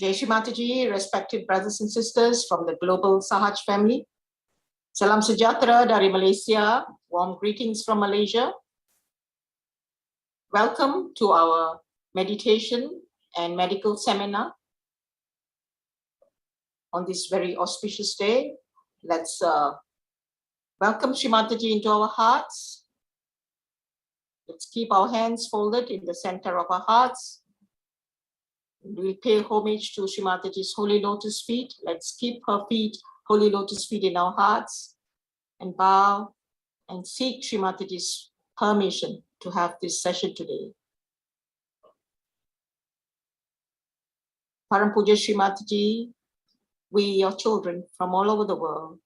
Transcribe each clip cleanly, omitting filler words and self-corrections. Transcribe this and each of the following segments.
Jai Shri Mataji, respected brothers and sisters from the global Sahaj family. Salam sejahtera dari Malaysia. Warm greetings from Malaysia. Welcome to our meditation and medical seminar. On this very auspicious day, let's welcome Shri Mataji into our hearts. Let's keep our hands folded in the center of our hearts. We'll pay homage to Shri Mataji's holy lotus feet. Let's keep her feet, holy lotus feet in our hearts, and bow and seek Shri Mataji's permission to have this session today. Param Puja Shri Mataji, we, your children from all over the world,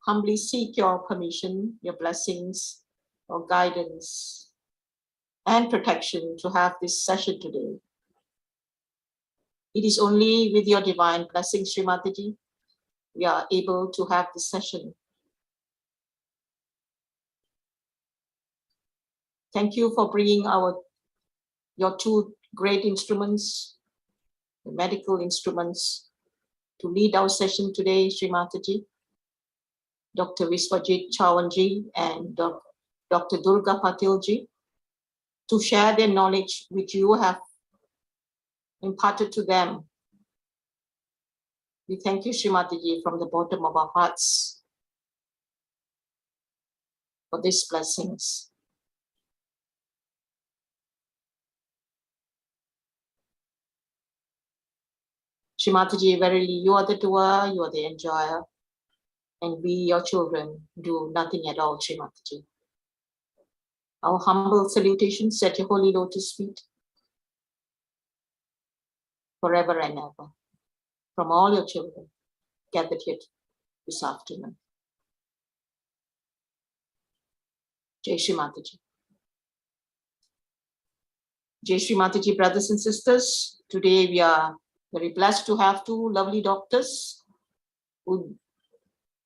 humbly seek your permission, your blessings, your guidance, and protection to have this session today. It is only with your divine blessing, Shri Mataji, we are able to have this session. Thank you for bringing your two great instruments, the medical instruments, to lead our session today, Shri Mataji, Dr. Viswajeet Chavan ji and Dr. Durga Patil ji, to share their knowledge which you have imparted to them. We thank you, Shri Mataji, from the bottom of our hearts for these blessings. Shri Mataji, verily you are the doer, you are the enjoyer, and we, your children, do nothing at all, Shri Mataji. Our humble salutations at your holy lotus feet, forever and ever, from all your children gathered here this afternoon. Jai Shri Mataji. Jai Shri Mataji, brothers and sisters. Today we are very blessed to have two lovely doctors who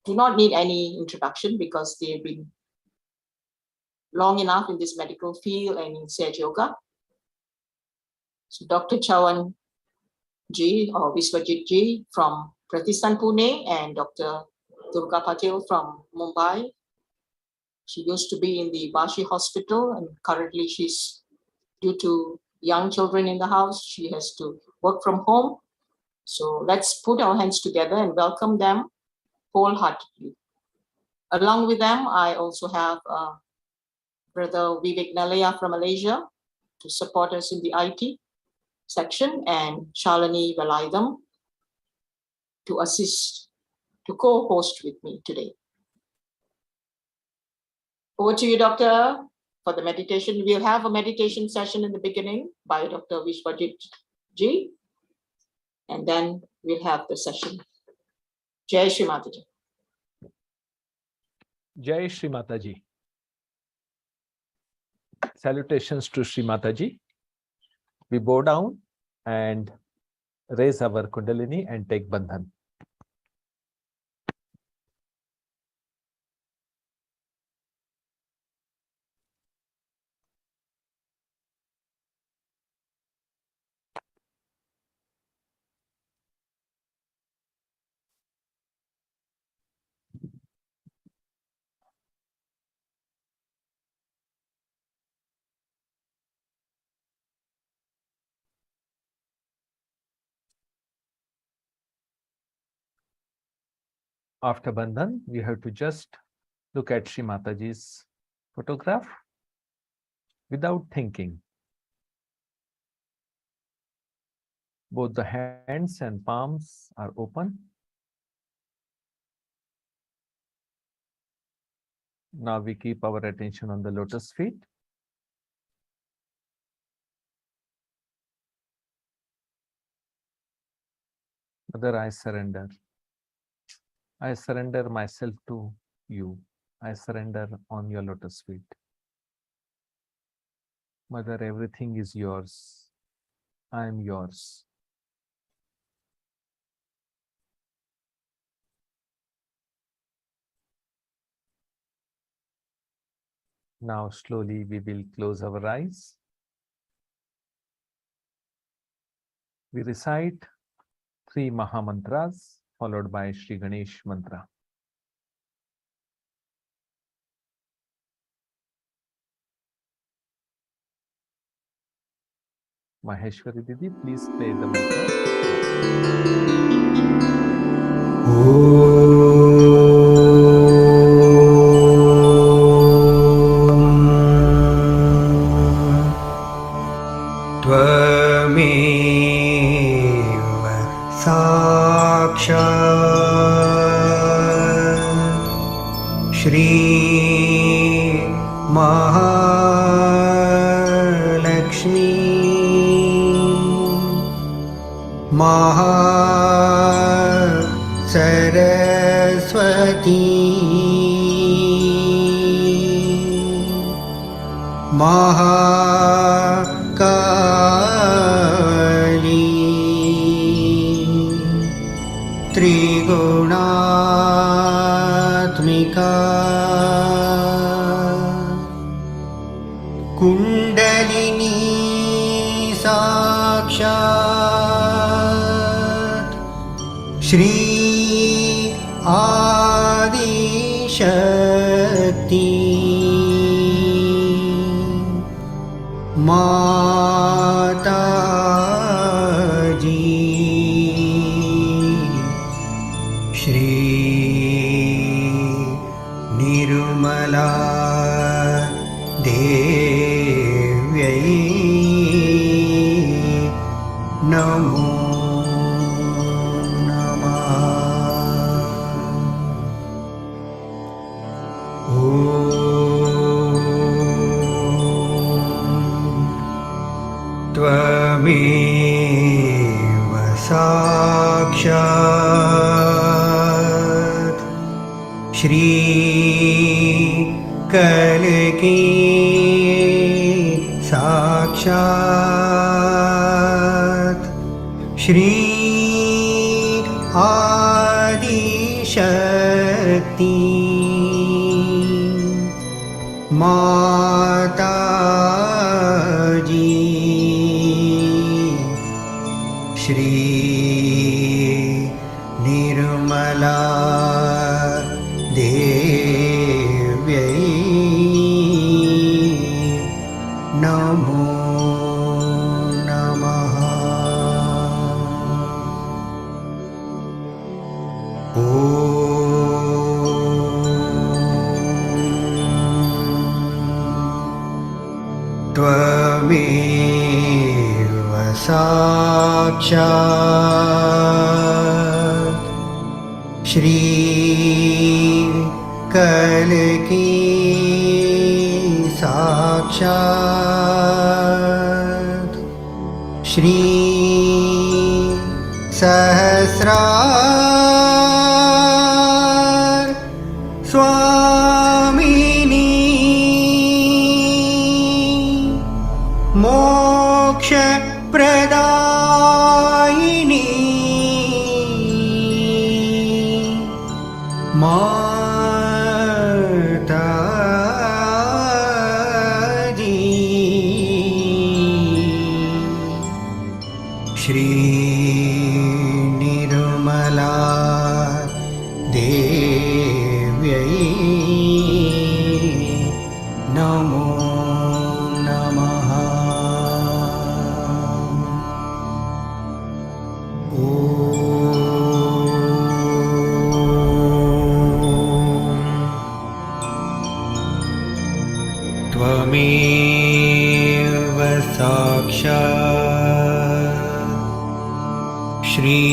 do not need any introduction because they've been long enough in this medical field and in Sahaj Yoga. So Dr. Chavan ji or Viswajeet ji from Prathisthan, Pune, and Dr. Durga Patil from Mumbai. She used to be in the Bashi hospital, and currently she's, due to young children in the house, she has to work from home. So let's put our hands together and welcome them wholeheartedly. Along with them, I also have Brother Vivek Nalaya from Malaysia to support us in the IT section, and Shalini Valaidam to assist, to co-host with me today. Over to you, Doctor, for the meditation. We'll have a meditation session in the beginning by Dr. Viswajeet ji, and then we'll have the session. Jai Shri Mataji. Jai Shri Mataji. Salutations to Shri Mataji. We bow down and raise our Kundalini and take Bandhan. After Bandhan, we have to just look at Shri Mataji's photograph without thinking. Both the hands and palms are open. Now we keep our attention on the lotus feet. Mother, I surrender. I surrender myself to you. I surrender on your lotus feet. Mother, everything is yours. I am yours. Now slowly we will close our eyes. We recite 3 Maha Mantras followed by Shri Ganesh mantra. Maheshwari Didi, please play the mantra. त्वमेव साक्षात् श्री महालक्ष्मी सरस्वती महाकाली त्रिगुणात्मिका कुण्डलिनी साक्षात् श्री आदिशक्ति माताजी श्री निर्मला देव्यै नमो त्वमेव साक्षात् श्री कल्की साक्षात् श्री आदिशक्ति माताजी श्री निर्मला देव्यै नमो नमः। त्वमेव साक्षात् श्री कल्की साक्षात् श्री सहस्रार स्वामिनी मोक्ष प्रदायिनी माताजी श्री निर्मला देव्यै नमो नमः। त्वमेव साक्षात् श्री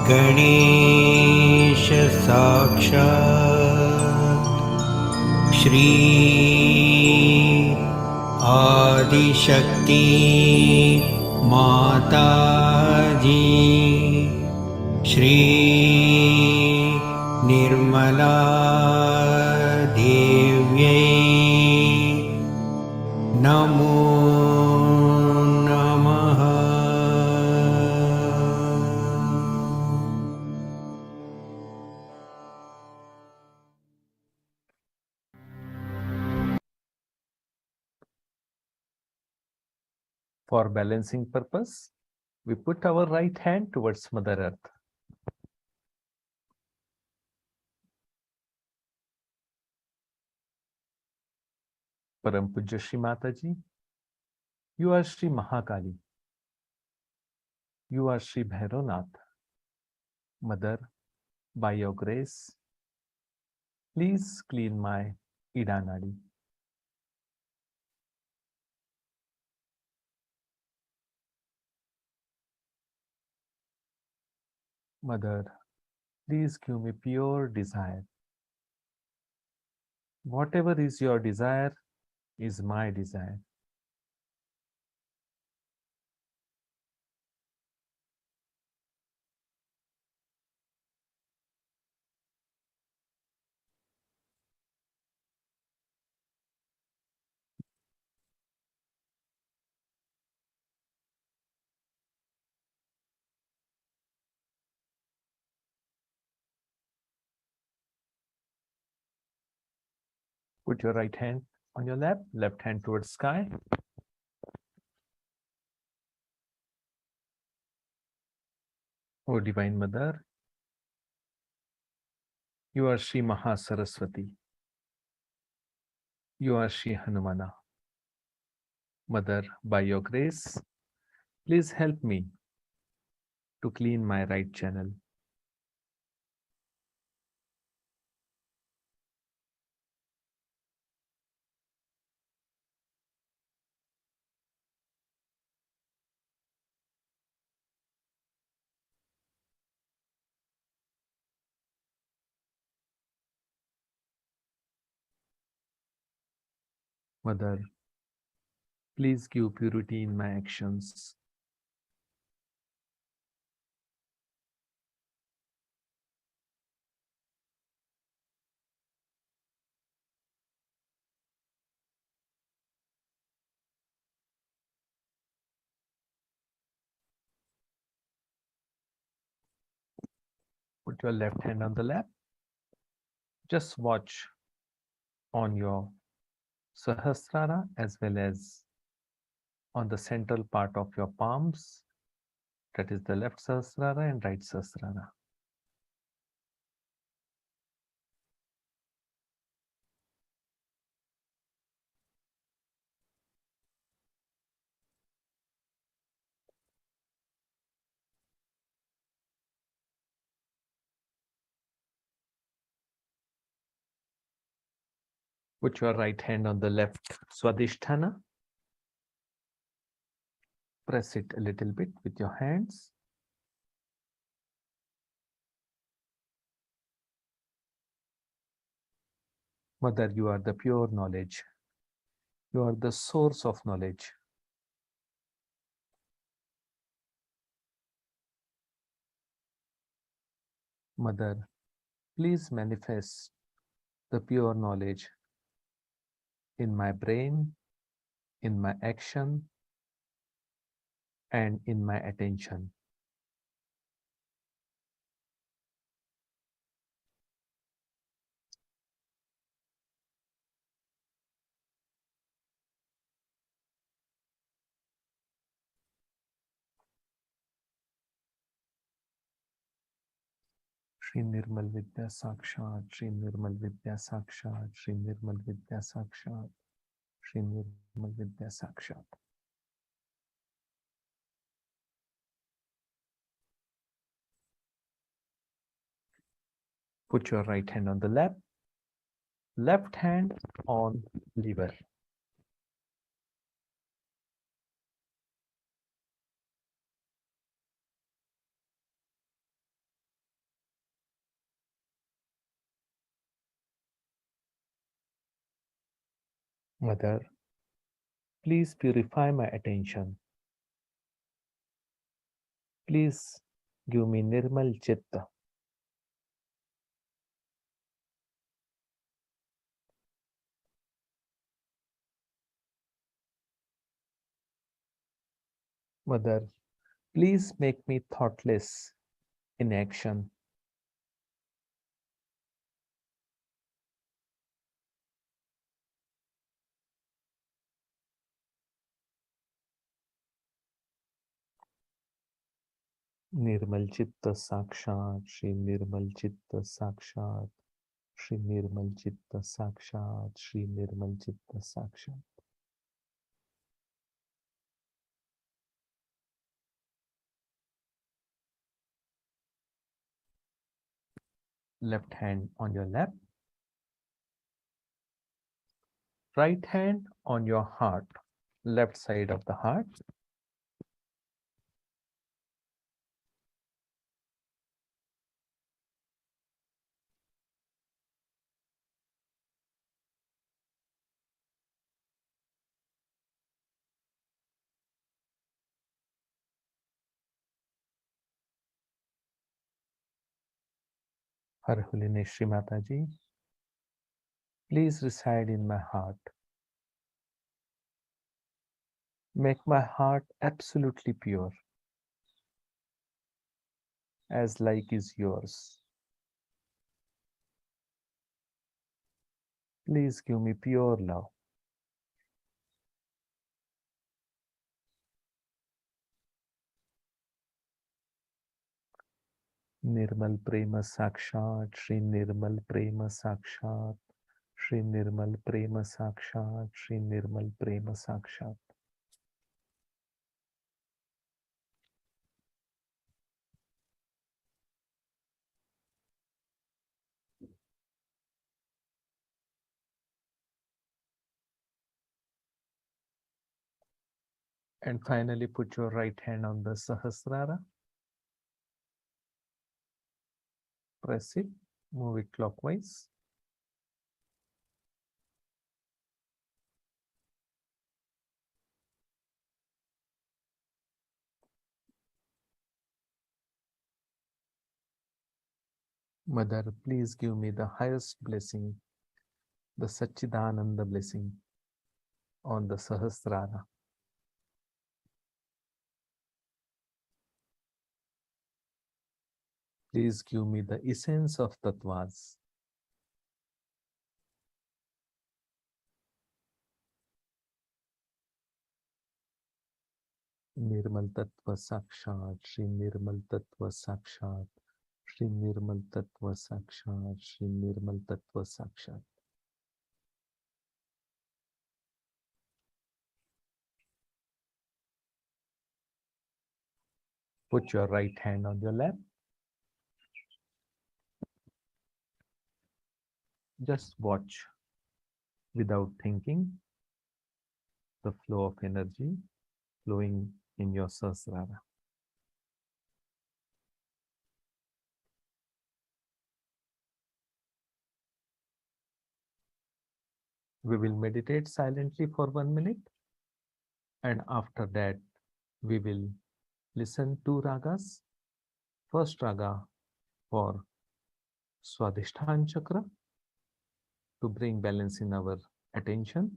गणेश साक्षात् श्री आदिशक्ति माताजी श्री निर्मला देव्यै नमो नमः। For balancing purpose, We put our right hand towards Mother Earth. Param Pujya Shri Mataji, you are Shri Mahakali. You are Shri Bhaironath. Mother, by your grace, please clean my Ida Nadi. Mother, please give me pure desire. Whatever is your desire is my desire. Put your right hand on your lap, left hand towards sky. O Divine Mother, you are Shri Mahasaraswati. You are Shri Hanumana. Mother, by your grace, please help me to clean my right channel. Mother, please give purity in my actions. Put your left hand on the lap. Just watch on your Sahasrara as well as on the central part of your palms. That is the left Sahasrara and right Sahasrara. Put your right hand on the left Swadhisthana. Press it a little bit with your hands. Mother, you are the pure knowledge. You are the source of knowledge. Mother, please manifest the pure knowledge in my brain, in my action, and in my attention. Shri Nirmal Vidya Sakshat, Shri Nirmal Vidya Sakshat, Shri Nirmal Vidya Sakshat, Shri Nirmal Vidya Sakshat. Put your right hand on the lap, left hand on liver. Mother, please purify my attention. Please give me Nirmal Chitta. Mother, please make me thoughtless in action. Nirmal Chitta Sakshat, Shri Nirmal Chitta Sakshat, Shri Nirmal Chitta Sakshat, Shri Nirmal Chitta Sakshat. Left hand on your lap, right hand on your heart, left side of the heart. Har Holiness Shri Mataji, please reside in my heart. Make my heart absolutely pure, as like is yours. Please give me pure love. Nirmal Prema Sakshat, Shri Nirmal Prema Sakshat, Shri Nirmal Prema Sakshat, Shri Nirmal Prema Sakshat. And finally, put your right hand on the Sahasrara. Press it, move it clockwise. Mother, please give me the highest blessing, the Satchidananda blessing on the Sahasrara. Please give me the essence of Tattvas. Nirmal Tattva Sakshat, Shri Nirmal Tattva Sakshat, Shri Nirmal Tattva Sakshat, Shri Nirmal Tattva Sakshat. Put your right hand on your lap. Just watch without thinking the flow of energy flowing in your Sahasrara. We will meditate silently for 1 minute, and after that, we will listen to ragas. First raga for Swadhisthana chakra to bring balance in our attention,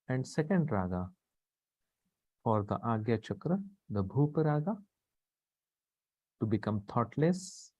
and second raga for the Agya chakra, the Bhupa raga, to become thoughtless.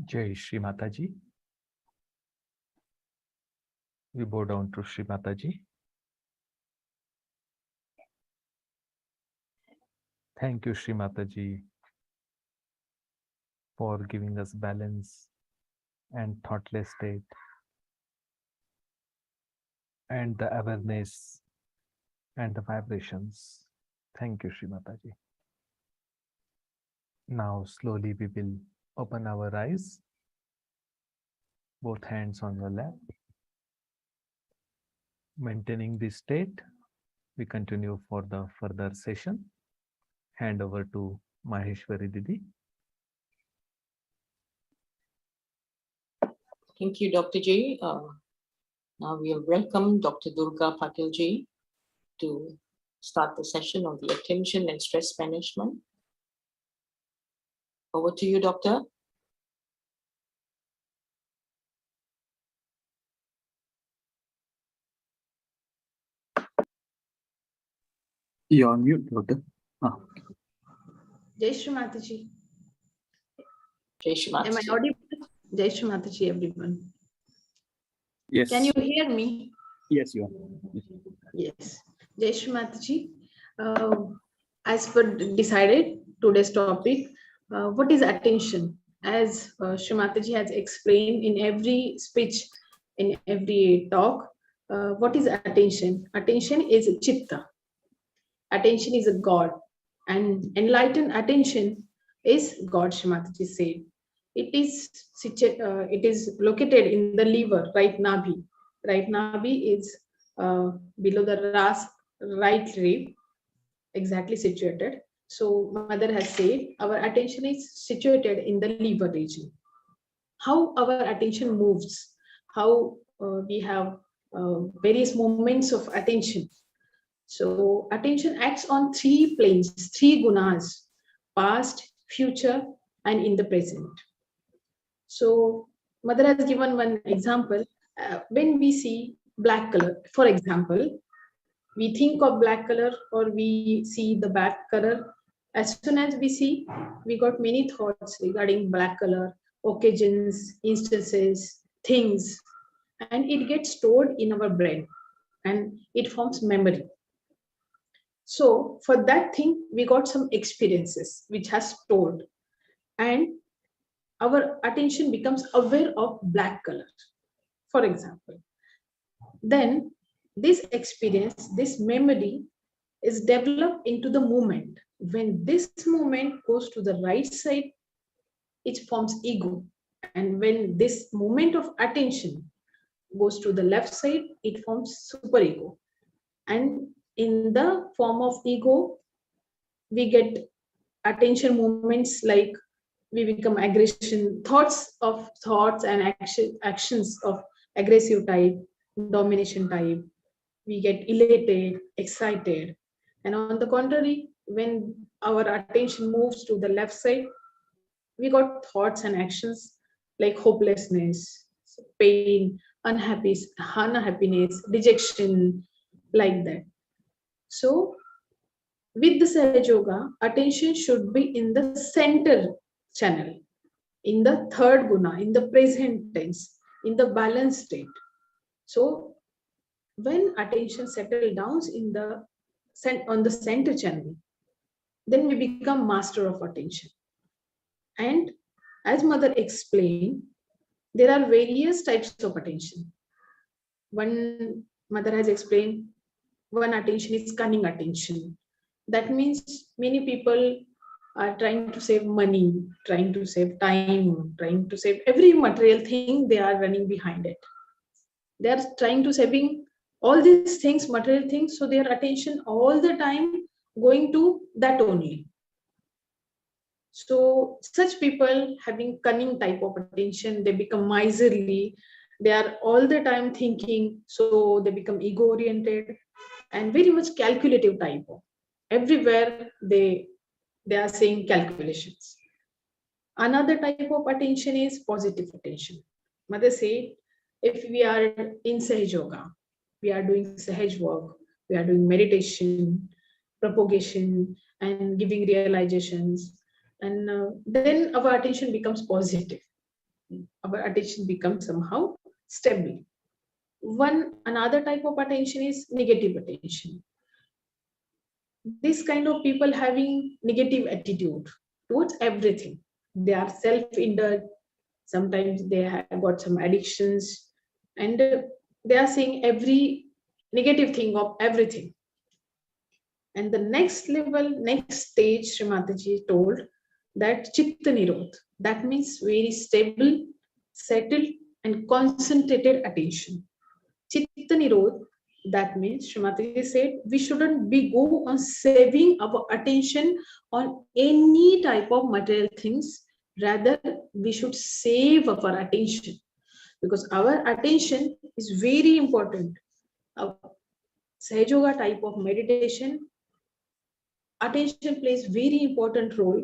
Jai Shri Mataji. We bow down to Shri Mataji. Thank you, Shri Mataji, for giving us balance and thoughtless state and the awareness and the vibrations. Thank you, Shri Mataji. Now, slowly we will open our eyes, both hands on your lap. Maintaining this state, we continue for the further session. Hand over to Maheshwari Didi. Thank you, Dr. J. Now we welcome Dr. Durga Patil Ji to start the session on the attention and stress management. Over to you, Doctor. You're on mute, Doctor. Jai Shri Mataji. Jai Shri Am I Mataji. audible? Jai Shri Mataji, everyone. Yes. Can you hear me? Yes, you are. Yes. Jai Shri Mataji. As per decided, today's topic, what is attention? As Shri Mataji has explained in every speech, in every talk, what is attention? Attention is chitta. Attention is a God. And enlightened attention is God, Shri Mataji said. It is located in the liver, right nabi. Right nabi is below the right rib, exactly situated. So mother has said our attention is situated in the liver region. How our attention moves, how we have various moments of attention. So attention acts on three planes, three gunas: past, future, and in the present. So mother has given one example. When we see black color, for example, we think of black color or we see the black color. As soon as we see, we got many thoughts regarding black color, occasions, instances, things, and it gets stored in our brain and it forms memory. So for that thing, we got some experiences which has stored, and our attention becomes aware of black color, for example. Then this experience, this memory is developed into the movement. When this movement goes to the right side, it forms ego. And when this movement of attention goes to the left side, it forms superego. And in the form of ego, we get attention movements like we become aggression, thoughts and actions of aggressive type, domination type. We get elated, excited. And on the contrary, when our attention moves to the left side, we got thoughts and actions like hopelessness, pain, unhappiness, dejection, like that. So with the Sahaj Yoga, attention should be in the center channel, in the third guna, in the present tense, in the balanced state. So when attention settles down on the center channel, then we become master of attention. And as mother explained, there are various types of attention. One mother has explained, one attention is cunning attention. That means many people are trying to save money, trying to save time, trying to save every material thing, they are running behind it. They are trying to saving all these things, material things, so their attention all the time going to that only. So such people having cunning type of attention, they become miserly, they are all the time thinking, so they become ego oriented and very much calculative type of. Everywhere they are saying calculations. Another type of attention is positive attention. Mother said, if we are in Sahaj Yoga, we are doing Sahaj work, we are doing meditation, propagation, and giving realizations, and then our attention becomes positive. our attention becomes somehow stable. Another type of attention is negative attention. This kind of people having negative attitude towards everything. They are self-indulged. Sometimes they have got some addictions, and they are saying every negative thing of everything. And the next level, next stage, Srimataji told that Chitta Nirodh. That means very stable, settled, and concentrated attention. Chitta Nirodh, that means Srimataji said we shouldn't be go on saving our attention on any type of material things. Rather, we should save our attention, because our attention is very important. Sahaja Yoga type of meditation, attention plays very important role.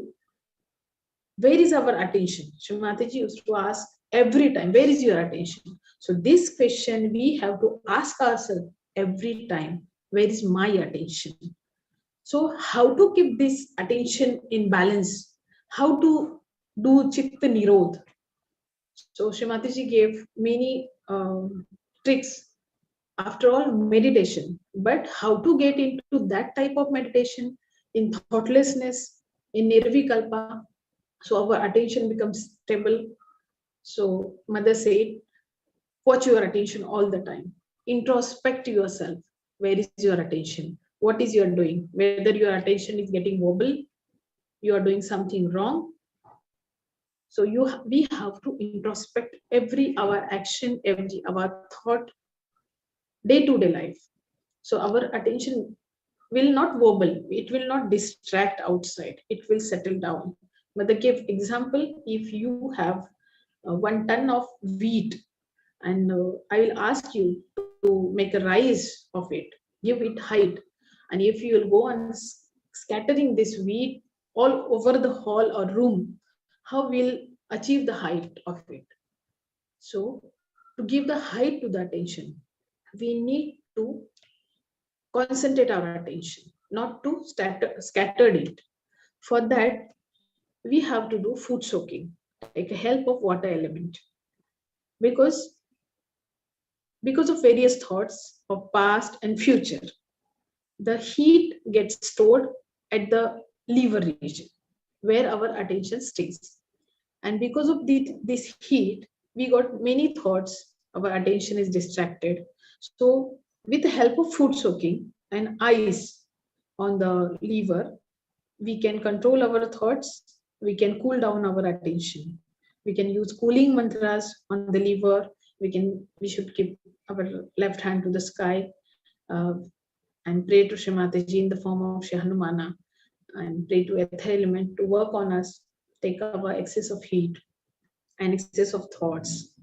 Where is our attention? Srimataji used to ask every time, where is your attention? So this question we have to ask ourselves every time, where is my attention? So how to keep this attention in balance? How to do Chitta Nirodh? So Srimataji gave many tricks. After all, meditation. But how to get into that type of meditation in thoughtlessness, in nirvikalpa, so our attention becomes stable. So mother said, watch your attention all the time. Introspect yourself. Where is your attention? What is you doing? Whether your attention is getting wobble, you are doing something wrong. So we have to introspect every our action, every our thought, day-to-day life. So our attention will not wobble, it will not distract outside, it will settle down. Mother gave example, if you have 1 ton of wheat, and I will ask you to make a rice of it, give it height, and if you will go on scattering this wheat all over the hall or room, how will achieve the height of it? So to give the height to the attention, we need to concentrate our attention, not to scatter it. For that, we have to do food soaking, take a help of water element, because of various thoughts of past and future, the heat gets stored at the liver region where our attention stays. And because of this heat, we got many thoughts, our attention is distracted. So with the help of food soaking and ice on the liver, we can control our thoughts, we can cool down our attention. We can use cooling mantras on the liver. We should keep our left hand to the sky uh, and pray to Shrimataji in the form of Shri Hanumana, and pray to ether element to work on us, take our excess of heat and excess of thoughts,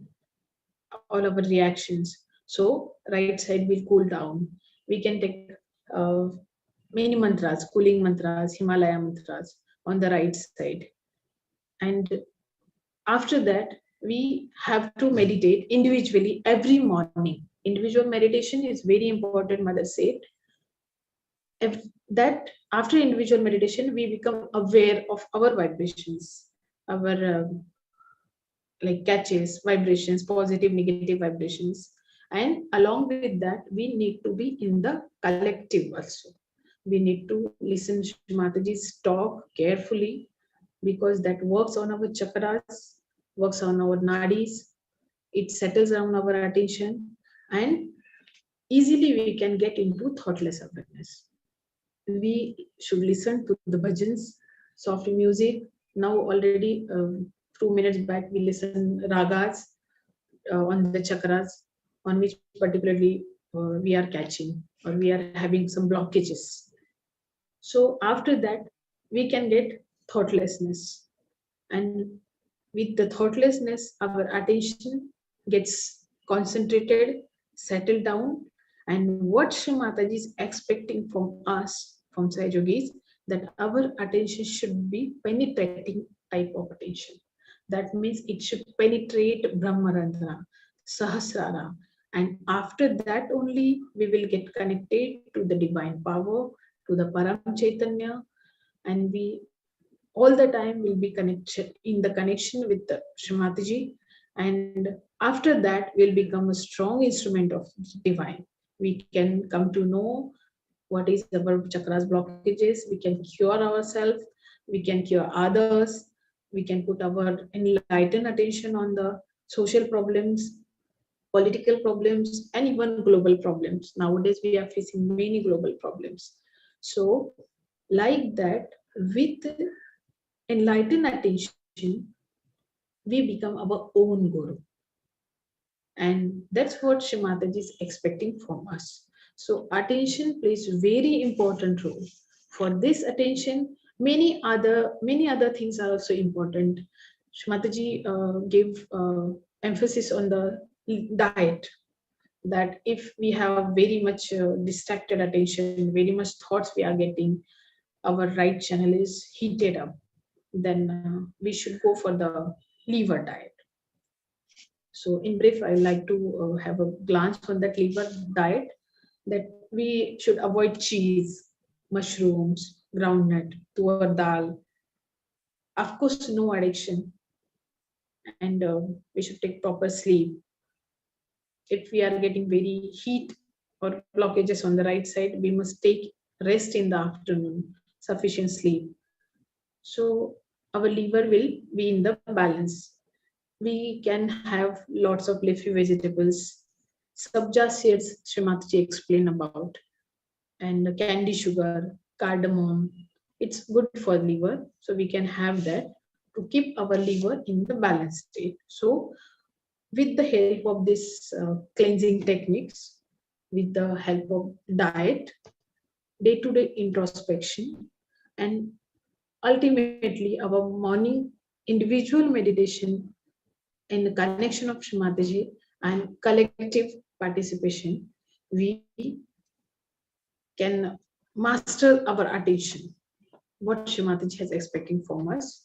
all our reactions. So right side will cool down. We can take many mantras, cooling mantras, Himalaya mantras on the right side. And after that, we have to meditate individually every morning. Individual meditation is very important, Mother said. That after individual meditation, we become aware of our vibrations, our like catches, vibrations, positive, negative vibrations. And along with that, we need to be in the collective also. We need to listen to Mataji's talk carefully, because that works on our chakras, works on our nadis, it settles down our attention, and easily we can get into thoughtless awareness. We should listen to the bhajans, soft music. Now already 2 minutes back we listened ragas on the chakras, on which particularly we are catching or we are having some blockages. So after that, we can get thoughtlessness, and with the thoughtlessness, our attention gets concentrated, settled down, and what Sri Mataji is expecting from us, from Sahaj Yogis, that our attention should be penetrating type of attention. That means it should penetrate Brahmarandhra, Sahasrara, and after that only we will get connected to the divine power, to the Param Chaitanya, and we all the time will be connected in the connection with the Srimataji, And after that, we'll become a strong instrument of divine. We can come to know what is our chakras blockages. We can cure ourselves. We can cure others. We can put our enlightened attention on the social problems, political problems, and even global problems. Nowadays, we are facing many global problems. So, like that, with enlightened attention, we become our own guru. And that's what Shrimataji is expecting from us. So attention plays a very important role. For this attention, many other things are also important. Shrimataji gave emphasis on the diet, that if we have very much distracted attention, very much thoughts we are getting, our right channel is heated up, then we should go for the liver diet. So in brief, I like to have a glance on that liver diet, that we should avoid cheese, mushrooms, groundnut, tur dal, of course, no addiction, and we should take proper sleep. If we are getting very heat or blockages on the right side, we must take rest in the afternoon, sufficient sleep. So our liver will be in the balance. We can have lots of leafy vegetables, sabja seeds, Srimataji explained about, and candy sugar, cardamom. It's good for liver, so we can have that to keep our liver in the balanced state. So, with the help of this cleansing techniques, with the help of diet, day-to-day introspection, and ultimately our morning individual meditation in the connection of Shrimataji and collective participation, we can master our attention. What Shrimataji is expecting from us,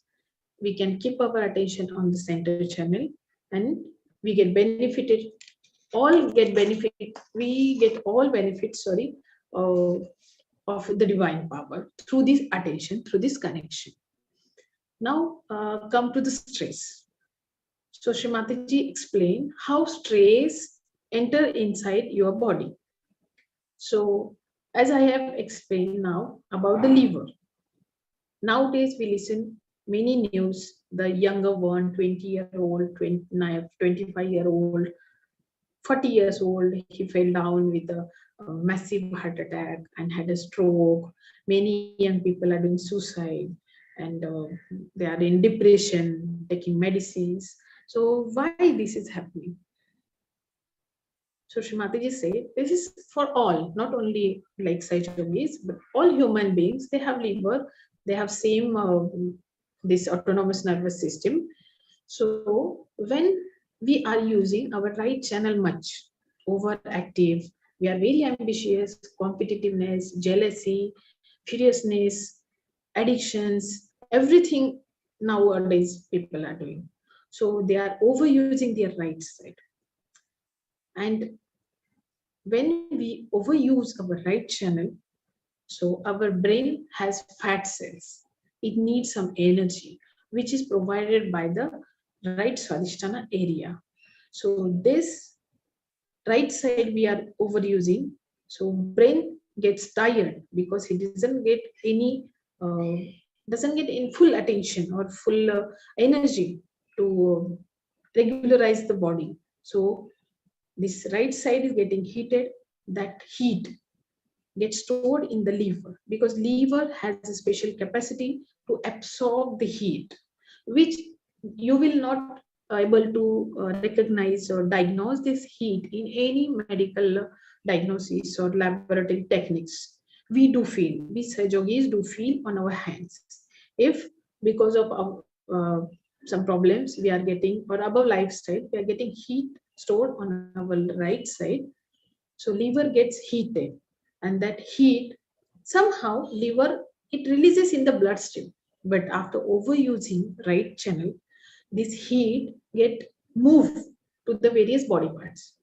we can keep our attention on the center channel, and we get benefited. All get benefit. We get all benefits. Sorry, uh, of the divine power through this attention, through this connection. Now, come to the stress. So Shrimataji explained how stress enter inside your body. So as I have explained now about the liver, nowadays we listen many news, the younger one, 20-year-old, 29, 25-year-old, 40 years old, he fell down with a massive heart attack and had a stroke. Many young people are doing suicide, and they are in depression, taking medicines. So why this is happening? So Shrimataji said, this is for all, not only like Sahajis, but all human beings. They have liver, they have same this autonomous nervous system. So when we are using our right channel much, overactive, we are very ambitious, competitiveness, jealousy, furiousness, addictions, everything nowadays people are doing. So they are overusing their right side. And when we overuse our right channel, so our brain has fat cells. It needs some energy, which is provided by the right Swadhisthana area. So this right side we are overusing. So brain gets tired because it doesn't get any doesn't get in full attention or full energy to regularize the body. So this right side is getting heated. That heat gets stored in the liver, because liver has a special capacity to absorb the heat, which you will not able to recognize or diagnose this heat in any medical diagnosis or laboratory techniques. We do feel, we Sahajogis do feel on our hands. If because of some problems we are getting, or above lifestyle, we are getting heat stored on our right side, so liver gets heated, and that heat somehow liver, it releases in the bloodstream. But after overusing right channel, this heat get moved to the various body parts.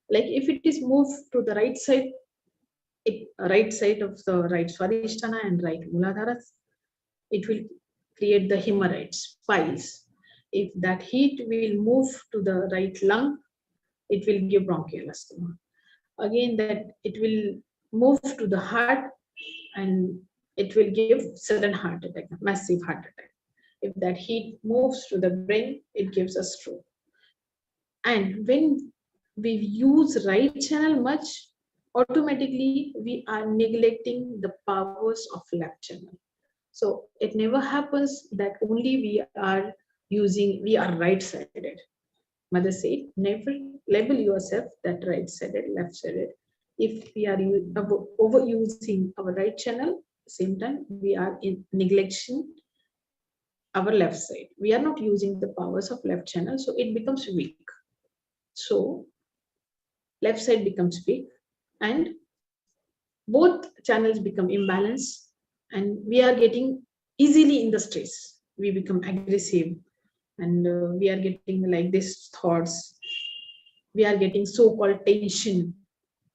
Like if it is moved to the right side, right side of the right Swadhisthana and right Muladharas, it will create the hemorrhoids, piles. If that heat will move to the right lung, it will give bronchial asthma. Again, that it will move to the heart and it will give sudden heart attack, massive heart attack. If that heat moves to the brain, it gives a stroke. And when we use right channel much, automatically we are neglecting the powers of left channel. So it never happens that only we are right-sided. Mother said, never label yourself that right-sided, left-sided. If we are overusing our right channel, same time we are in neglection our left side. We are not using the powers of left channel, so it becomes weak. So left side becomes weak, and both channels become imbalanced, and we are getting easily in the stress. We become aggressive, and we are getting like this thoughts. We are getting so-called tension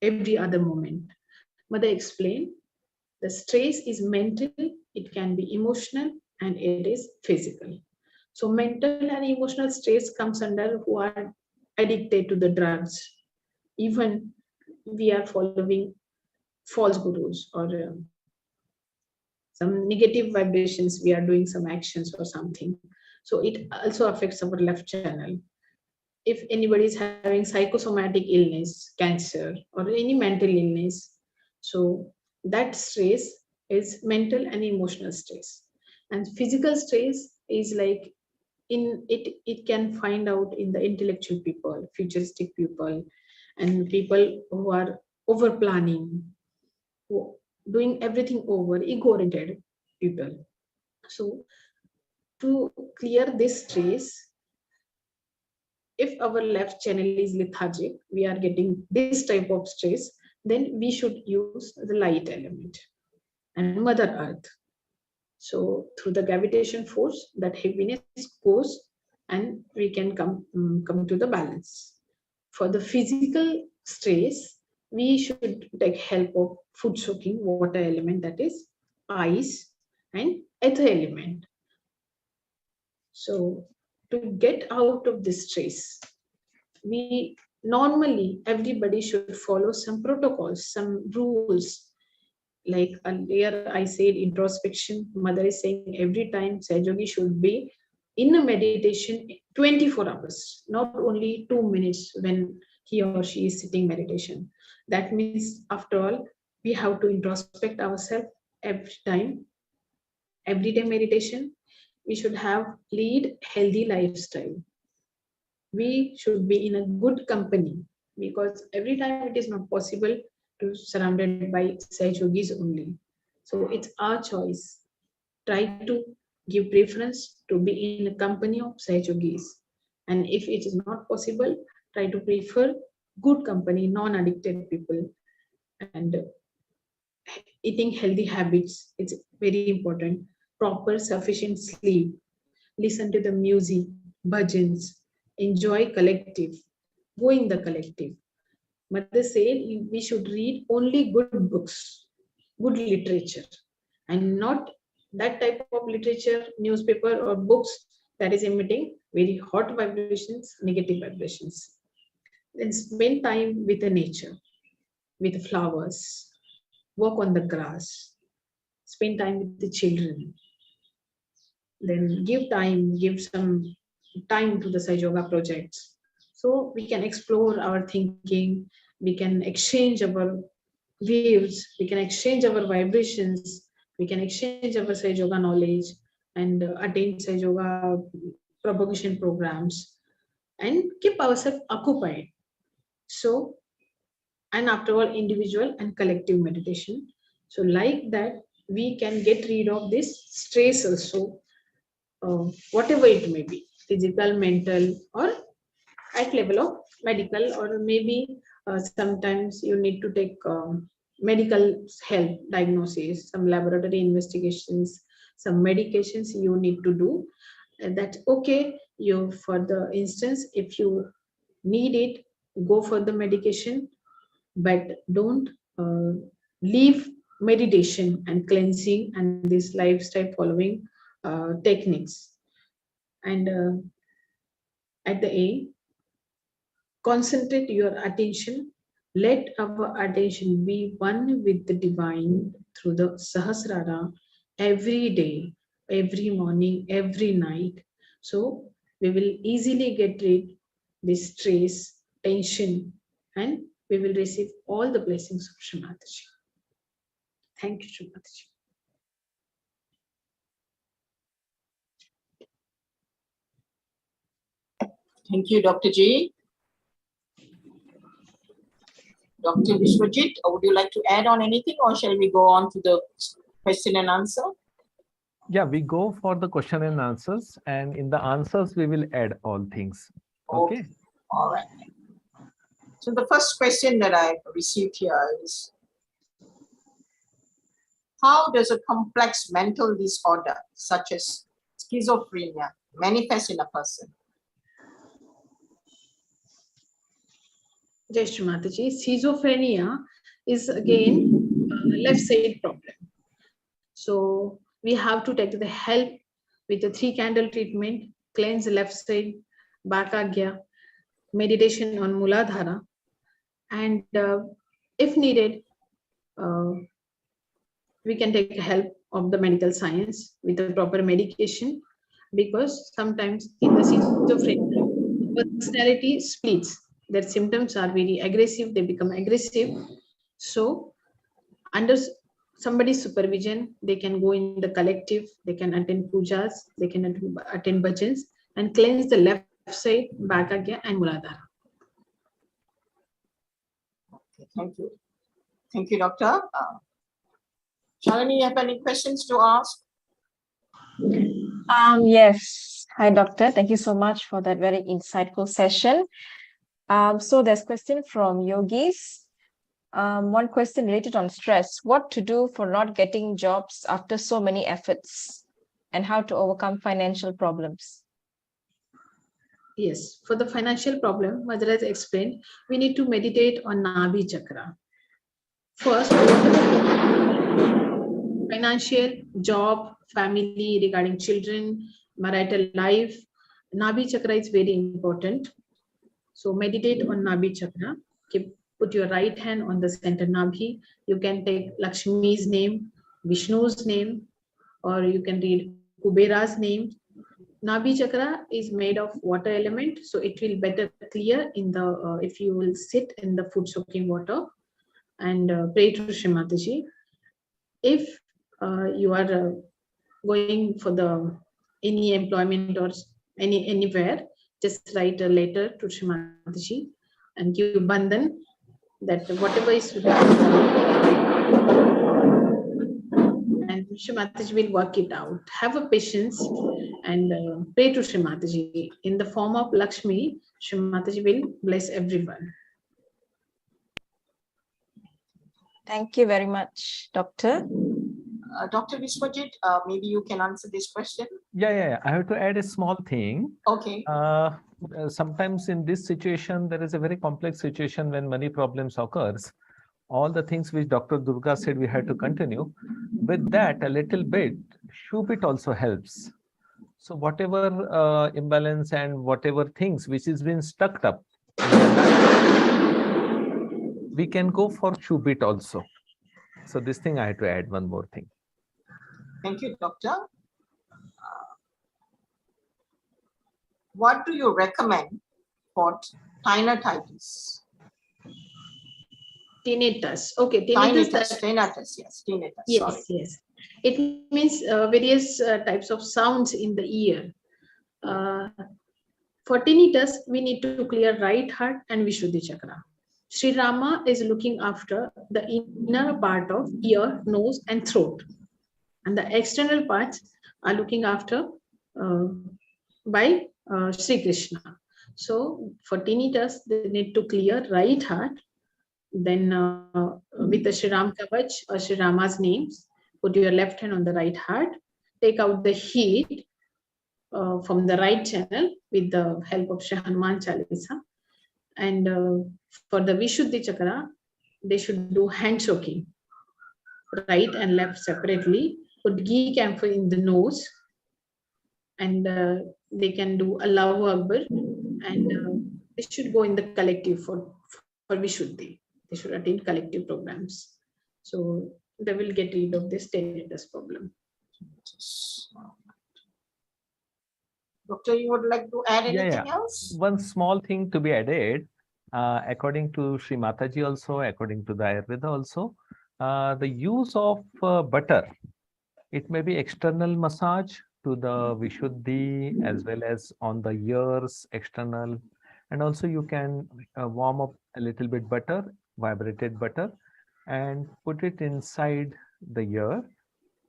every other moment. Mother explained, the stress is mental, it can be emotional, and it is physical. So mental and emotional stress comes under who are addicted to the drugs. Even we are following false gurus or some negative vibrations, we are doing some actions or something. So it also affects our left channel. If anybody is having psychosomatic illness, cancer, or any mental illness, so that stress is mental and emotional stress. And physical stress is like it can find out in the intellectual people, futuristic people, and people who are over planning, who doing everything over, ego oriented people. So to clear this stress, if our left channel is lethargic, we are getting this type of stress, then we should use the light element and Mother Earth. So through the gravitation force, that heaviness goes and we can come to the balance. For the physical stress, we should take help of food soaking water element, that is ice and ether element. So to get out of this stress, we normally everybody should follow some protocols, some rules. Like earlier I said, introspection. Mother is saying every time Sahaja should be in a meditation 24 hours, not only 2 minutes when he or she is sitting meditation. That means after all, we have to introspect ourselves every time meditation. We should have lead healthy lifestyle. We should be in a good company, because every time it is not possible to surrounded by Sahajogis only. So it's our choice. Try to give preference to be in a company of Sahajogis. And if it is not possible, try to prefer good company, non-addicted people, and eating healthy habits. It's very important. Proper sufficient sleep. Listen to the music, bhajans, enjoy collective, go in the collective. Mother said we should read only good books, good literature, and not that type of literature, newspaper or books that is emitting very hot vibrations, negative vibrations. Then spend time with the nature, with flowers, walk on the grass, spend time with the children. Then give some time to the Sai Yoga projects. So we can explore our thinking, we can exchange our views, we can exchange our vibrations, we can exchange our Sai Yoga knowledge and attend Sai Yoga propagation programs and keep ourselves occupied. So, and after all, individual and collective meditation. So like that, we can get rid of this stress also, whatever it may be, physical, mental, or at level of medical, or maybe sometimes you need to take medical help, diagnosis, some laboratory investigations, some medications you need to do. And that's okay. You, for the instance, if you need it, go for the medication, but don't leave meditation and cleansing and this lifestyle following techniques. And at the end, concentrate your attention. Let our attention be one with the divine through the Sahasrara every day, every morning, every night. So we will easily get rid this stress, tension, and we will receive all the blessings of Shrimataji. Thank you, Shrimataji. Thank you, Dr. G. Dr. Viswajeet, would you like to add on anything, or shall we go on to the question and answer? Yeah, we go for the question and answers, and in the answers we will add all things. Okay. All right. So the first question that I received here is, how does a complex mental disorder such as schizophrenia manifest in a person? Jai Shri Mataji. Schizophrenia is again left side problem. So we have to take the help with the 3 candle treatment, cleanse the left side, Bhakagya, meditation on Muladhara, and if needed, we can take help of the medical science with the proper medication, because sometimes in the schizophrenia, personality splits. Their symptoms are very aggressive, they become aggressive. So under somebody's supervision, they can go in the collective, they can attend pujas, they can attend bhajans, and cleanse the left side, Bhakagya and Muladhara. Okay, thank you. Thank you, Doctor. Shalini, you have any questions to ask? Yes. Hi, Doctor. Thank you so much for that very insightful session. So there's a question from Yogis. One question related on stress. What to do for not getting jobs after so many efforts, and how to overcome financial problems? Yes, for the financial problem, Madhura has explained, we need to meditate on Nabhi Chakra. First, financial, job, family, regarding children, marital life, Nabhi Chakra is very important. So meditate on Nabhi Chakra. Put your right hand on the center Nabhi. You can take Lakshmi's name, Vishnu's name, or you can read Kubera's name. Nabhi Chakra is made of water element, so it will better clear in the if you will sit in the food soaking water and pray to Shri Mataji. If you are going for the any employment or anywhere, just write a letter to Shri Mataji and give bandhan that whatever is and Shri Mataji will work it out. Have a patience and pray to Shri Mataji. In the form of Lakshmi, Shri Mataji will bless everyone. Thank you very much, Doctor. Dr. Viswajeet, maybe you can answer this question. Yeah. I have to add a small thing. Okay. Sometimes in this situation, there is a very complex situation when money problems occurs. All the things which Dr. Durga said we had to continue. With that, a little bit, Shubit also helps. So whatever imbalance and whatever things which is been stuck up, we can go for Shubit also. So this thing I had to add one more thing. Thank you, Doctor. What do you recommend for tinnitus? Tinnitus. Okay, tinnitus, yes, tinnitus. Yes, sorry. yes. It means various types of sounds in the ear. For tinnitus, we need to clear right heart and Vishuddhi Chakra. Sri Rama is looking after the inner part of ear, nose, and throat, and the external parts are looking after by Sri Krishna. So for tinnitus, they need to clear right heart. Then with the Sri Ram Kavach or Sri Rama's names, put your left hand on the right heart, take out the heat from the right channel with the help of Shri Hanuman Chalisa. And for the Vishuddhi Chakra, they should do hand soaking, right and left separately. Put ghee camphor in the nose, and they can do Allahu Akbar and they should go in the collective for Vishuddhi. They should attend collective programs. So they will get rid of this tinnitus problem. Doctor, you would like to add anything Yeah. else? One small thing to be added, according to Sri Mataji also, according to the Ayurveda also, the use of butter, it may be external massage to the Vishuddhi as well as on the ears, external, and also you can warm up a little bit butter, vibrated butter, and put it inside the ear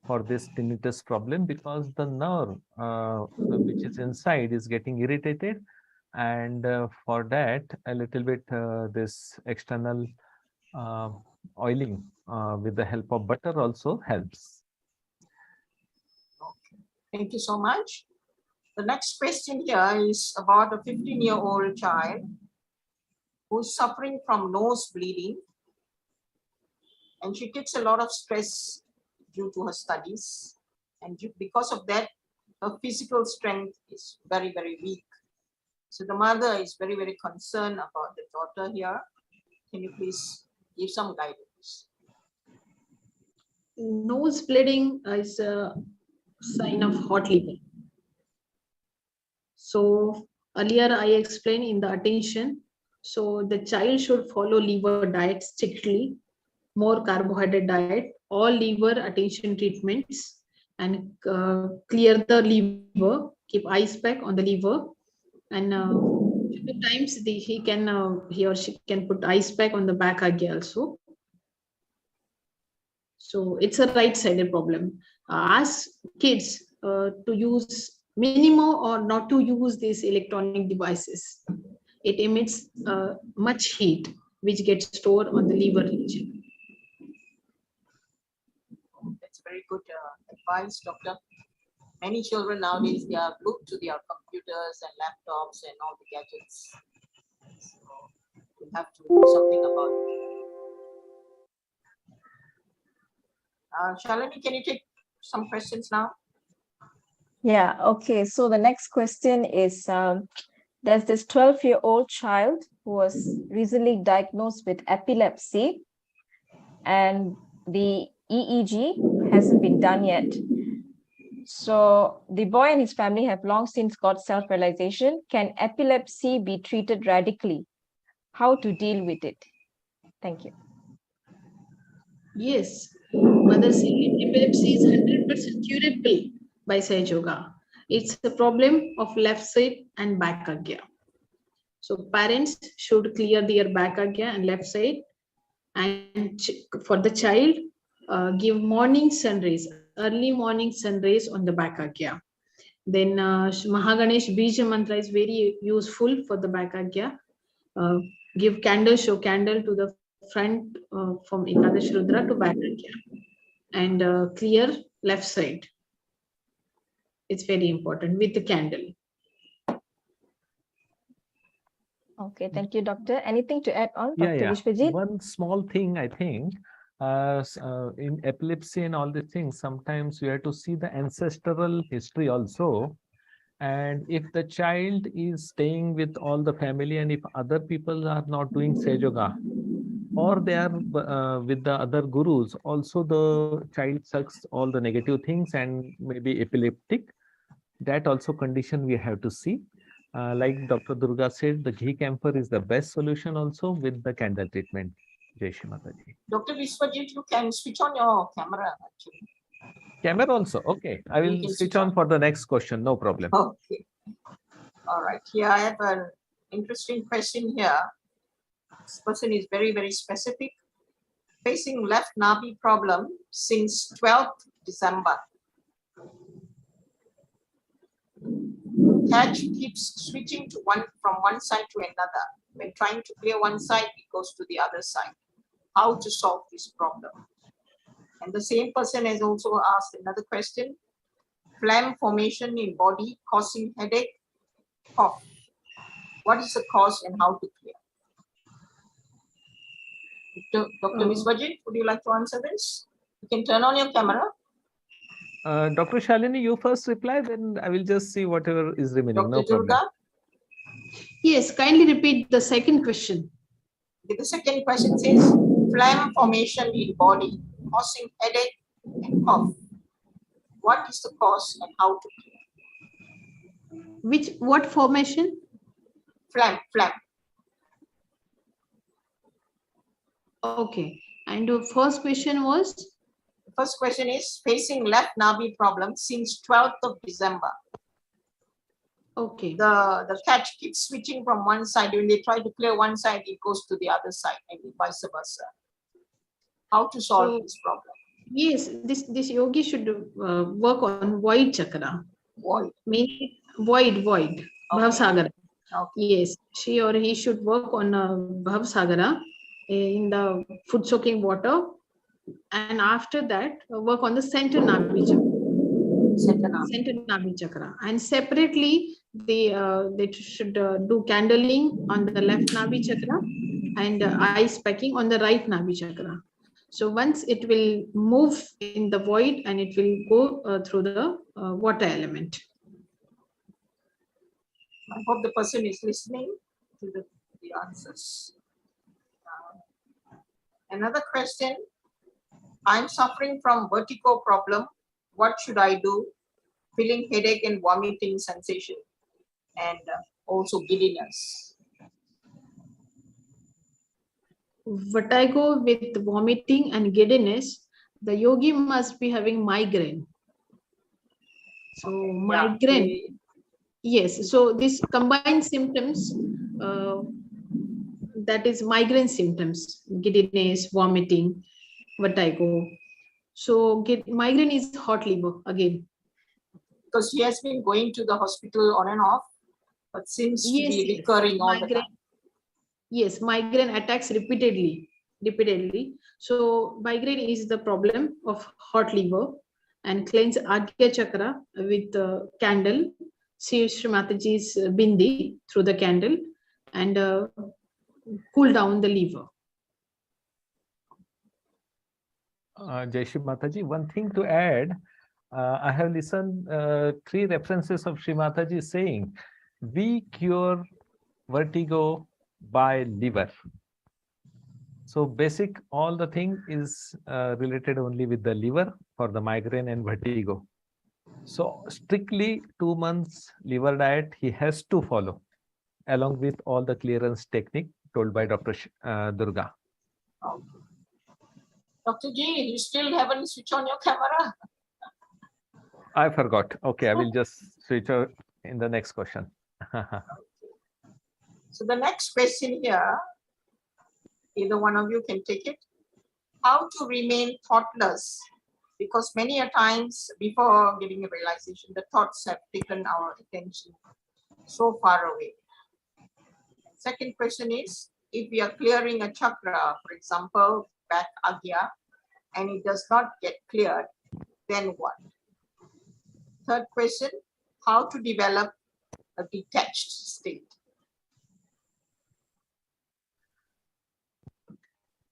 for this tinnitus problem, because the nerve which is inside is getting irritated, and for that a little bit this external oiling with the help of butter also helps. Thank you so much. The next question here is about a 15-year-old child who is suffering from nose bleeding, and she takes a lot of stress due to her studies, and because of that, her physical strength is very, very weak. So the mother is very, very concerned about the daughter here. Can you please give some guidance? Nose bleeding is a sign of hot liver. So earlier I explained in the attention, so the child should follow liver diet strictly, more carbohydrate diet, all liver attention treatments, and clear the liver, keep ice pack on the liver, and sometimes he or she can put ice pack on the back agya also. So it's a right-sided problem. Ask kids to use minimum or not to use these electronic devices. It emits much heat, which gets stored on the liver region. That's very good advice, doctor. Many children nowadays, they are glued to their computers and laptops and all the gadgets. So we have to do something about it. Shalini, can you take some questions now? Yeah, okay. So the next question is, there's this 12-year-old child who was recently diagnosed with epilepsy, and the EEG hasn't been done yet. So the boy and his family have long since got self-realization. Can epilepsy be treated radically? How to deal with it? Thank you. Yes, mother said epilepsy is 100% curable by Sahaja. It's a problem of left side and back agya. So parents should clear their back agya and left side, and for the child, give morning sunrays, early morning sunrays on the back agya. Then Mahaganesh Bija mantra is very useful for the back agya. Give candle, show candle to the front from Ekadash Rudra to back agya, and clear left side. It's very important with the candle. Okay, thank you, doctor. Anything to add on, Dr. Yeah. Viswajeet? One small thing, I think, in epilepsy and all these things, sometimes we have to see the ancestral history also. And if the child is staying with all the family, and if other people are not doing Sej Yoga, or they are with the other gurus, also the child sucks all the negative things and maybe epileptic. That also condition we have to see. Like Dr. Durga said, the ghee camphor is the best solution also with the candle treatment. Jai Shri Mataji. Dr. Viswajeet, you can switch on your camera actually. Camera also. Okay, I will switch on for the next question. No problem. Okay. All right. Here I have an interesting question here. This person is very, very specific. Facing left nabi problem since 12th December. Catch keeps switching to from one side to another. When trying to clear one side, it goes to the other side. How to solve this problem? And the same person has also asked another question. Phlegm formation in body causing headache, cough. What is the cause and how to clear? Dr. Viswajeet, would you like to answer this? You can turn on your camera. Dr. Shalini, you first reply, then I will just see whatever is remaining. Dr. No problem. Durga? Yes, kindly repeat the second question. Okay, the second question says phlegm formation in body causing headache and cough. What is the cause and how to cure? What formation? Phlegm. Okay. And the first question was? The first question is facing left navi problem since 12th of December. Okay. The cat keeps switching from one side. When they try to clear one side, it goes to the other side, and vice versa. How to solve this problem? Yes, this yogi should work on void chakra. Void. Meaning void. Okay. Bhavsagara. Okay. Yes, she or he should work on Bhavsagara in the food soaking water, and after that work on the center navi chakra. Center navi chakra, and separately they should do candling on the left navi chakra and ice packing on the right navi chakra. So once it will move in the void and it will go through the water element. I hope the person is listening to the answers. Another question. I'm suffering from vertigo problem. What should I do? Feeling headache and vomiting sensation, and also giddiness. Vertigo with vomiting and giddiness, the yogi must be having migraine. So migraine, yes. So this combined symptoms, that is migraine symptoms, giddiness, vomiting, vertigo. So migraine is hot liver again. Because he has been going to the hospital on and off, but seems to be recurring all the time. Yes, migraine attacks repeatedly. So migraine is the problem of hot liver, and cleanse Adya chakra with candle. See Srimataji's bindi through the candle and cool down the liver. Jai Shri Mataji, one thing to add, I have listened 3 references of Shri Mataji saying, we cure vertigo by liver. So basic, all the thing is related only with the liver for the migraine and vertigo. So strictly 2 months liver diet he has to follow, along with all the clearance technique told by Dr. Durga. Okay. Dr. G, you still haven't switched on your camera? I forgot. Okay, I will just switch in the next question. So the next question here, either one of you can take it. How to remain thoughtless? Because many a times before getting a realization, the thoughts have taken our attention so far away. Second question is, if we are clearing a chakra, for example, back agya, and it does not get cleared, then what? Third question, how to develop a detached state?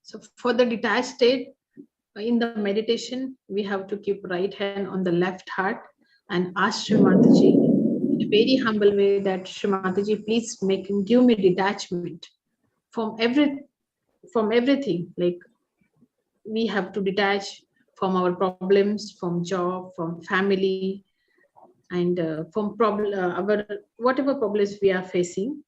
So for the detached state, in the meditation, we have to keep right hand on the left heart and ask Shri Mataji in a very humble way that Shri Mataji, please give me detachment from everything. Like we have to detach from our problems, from job, from family, and from our whatever problems we are facing,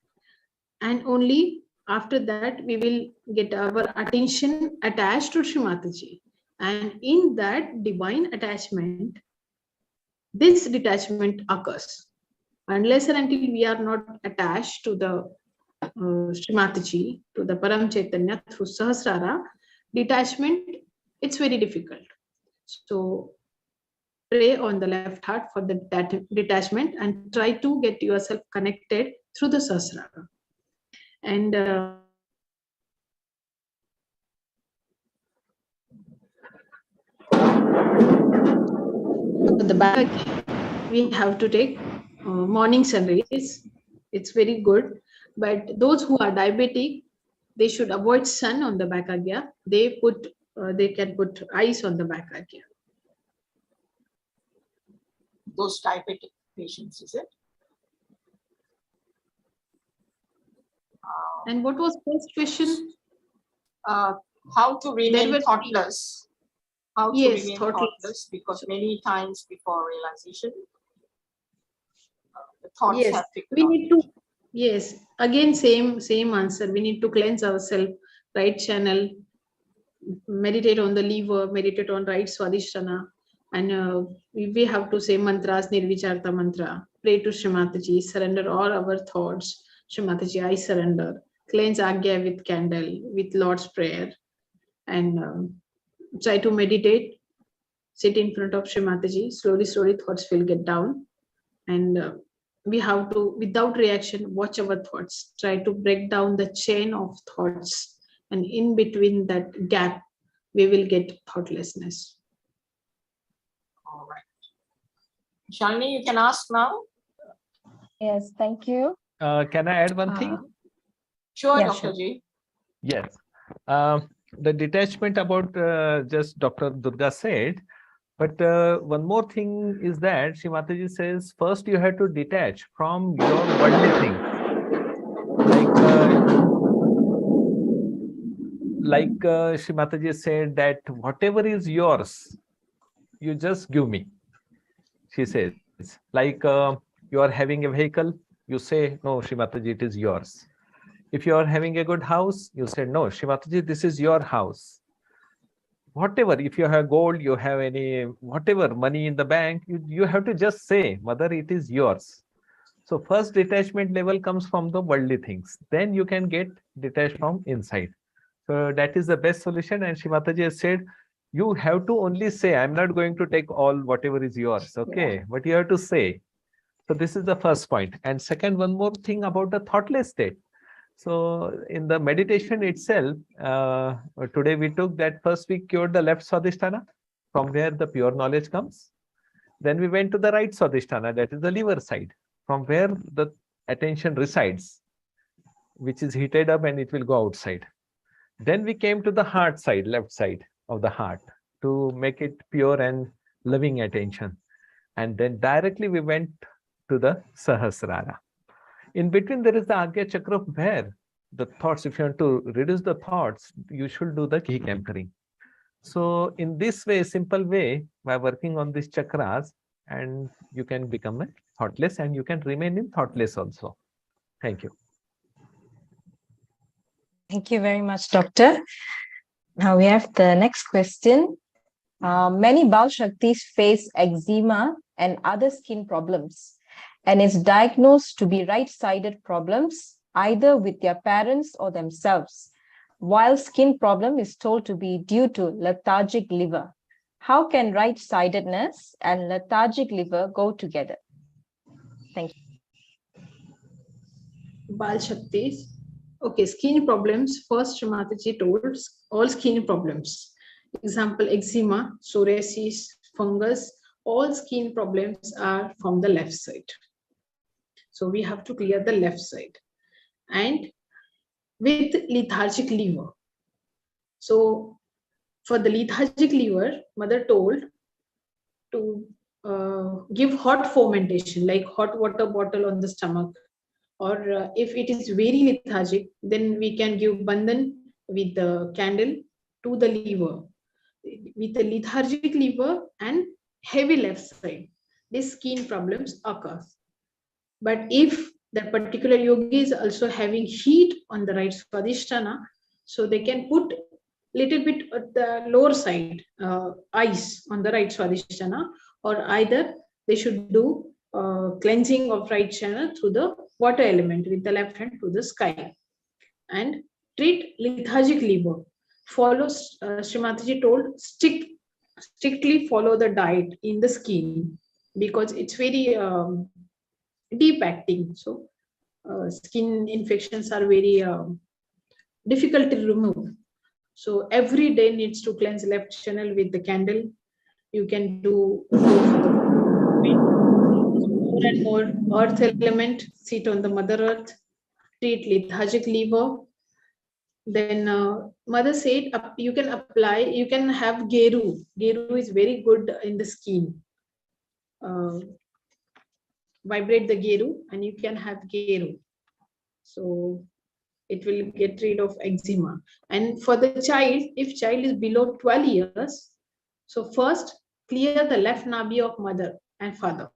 and only after that we will get our attention attached to Shri Mataji, and in that divine attachment, this detachment occurs. Unless and until we are not attached to the Shri Mataji, to the Param Chaitanya through Sahasrara, detachment, it's very difficult. So pray on the left heart for the detachment and try to get yourself connected through the Sahasrara. And the back, we have to take morning sunrays. It's very good. But those who are diabetic, they should avoid sun on the back agya. They can put ice on the back agya. Those diabetic patients, is it? And what was first question? How to remain were- thoughtless. How to Yes, remain thoughtless. thoughtless, because many times before realization, the thoughts Yes, have taken we on. need to. Yes, again, same answer. We need to cleanse ourselves, right channel, meditate on the liver, meditate on right swadhisthana, and we have to say mantras, nirvicharta mantra, pray to Shrimataji, surrender all our thoughts. Shrimataji, I surrender. Cleanse Agya with candle, with Lord's prayer, and try to meditate. Sit in front of Shrimataji. Slowly, thoughts will get down, and we have to, without reaction, watch our thoughts. Try to break down the chain of thoughts, and in between that gap, we will get thoughtlessness. All right. Shalini, you can ask now. Yes, thank you. Can I add one thing? Sure, Yeah, Dr. sure. G. Yes. The detachment about just Dr. Durga said, but one more thing is that Shri Mataji says, first you have to detach from your worldly things. Like Shri Mataji said that whatever is yours, you just give me. She says, like you are having a vehicle, you say, no, Shri Mataji, it is yours. If you are having a good house, you say, no, Shri Mataji, this is your house. Whatever, if you have gold, you have any, whatever, money in the bank, you have to just say, Mother, it is yours. So first detachment level comes from the worldly things. Then you can get detached from inside. So that is the best solution. And Shri Mataji has said, you have to only say, I'm not going to take all whatever is yours. Okay. Yeah. But you have to say. So this is the first point. And second, one more thing about the thoughtless state. So in the meditation itself, today we took that first we cured the left swadhisthana, from where the pure knowledge comes. Then we went to the right swadhisthana, that is the liver side, from where the attention resides, which is heated up and it will go outside. Then we came to the heart side, left side of the heart, to make it pure and loving attention. And then directly we went to the Sahasrara. In between, there is the Agya Chakra, where the thoughts, if you want to reduce the thoughts, you should do the key anchoring. So in this way, simple way, by working on these chakras, and you can become a thoughtless, and you can remain in thoughtless also. Thank you. Thank you very much, Doctor. Now we have the next question. Many Bal Shaktis face eczema and other skin problems, and is diagnosed to be right-sided problems, either with their parents or themselves, while skin problem is told to be due to lethargic liver. How can right-sidedness and lethargic liver go together? Thank you. Bal Shaktis. Okay, skin problems. First, Mataji told all skin problems. Example, eczema, psoriasis, fungus, all skin problems are from the left side. So we have to clear the left side. And with lethargic liver. So for the lethargic liver, mother told to give hot fomentation, like hot water bottle on the stomach. Or if it is very lethargic, then we can give bandhan with the candle to the liver. With the lethargic liver and heavy left side, these skin problems occur. But if that particular yogi is also having heat on the right swadhisthana, so they can put little bit at the lower side, ice on the right swadhisthana, or either they should do cleansing of right channel through the water element with the left hand to the sky, and treat lethargic liver. Follow, Srimataji told, strictly follow the diet in the skin, because it's very deep acting. So skin infections are very difficult to remove. So every day needs to cleanse left channel with the candle. You can do more and more earth element, sit on the mother earth, treat lethargic liver. Then mother said you can apply, you can have geru. Geru is very good in the skin. Vibrate the geru and you can have geru. So it will get rid of eczema. And for the child, if child is below 12 years, so first clear the left nabi of mother and father,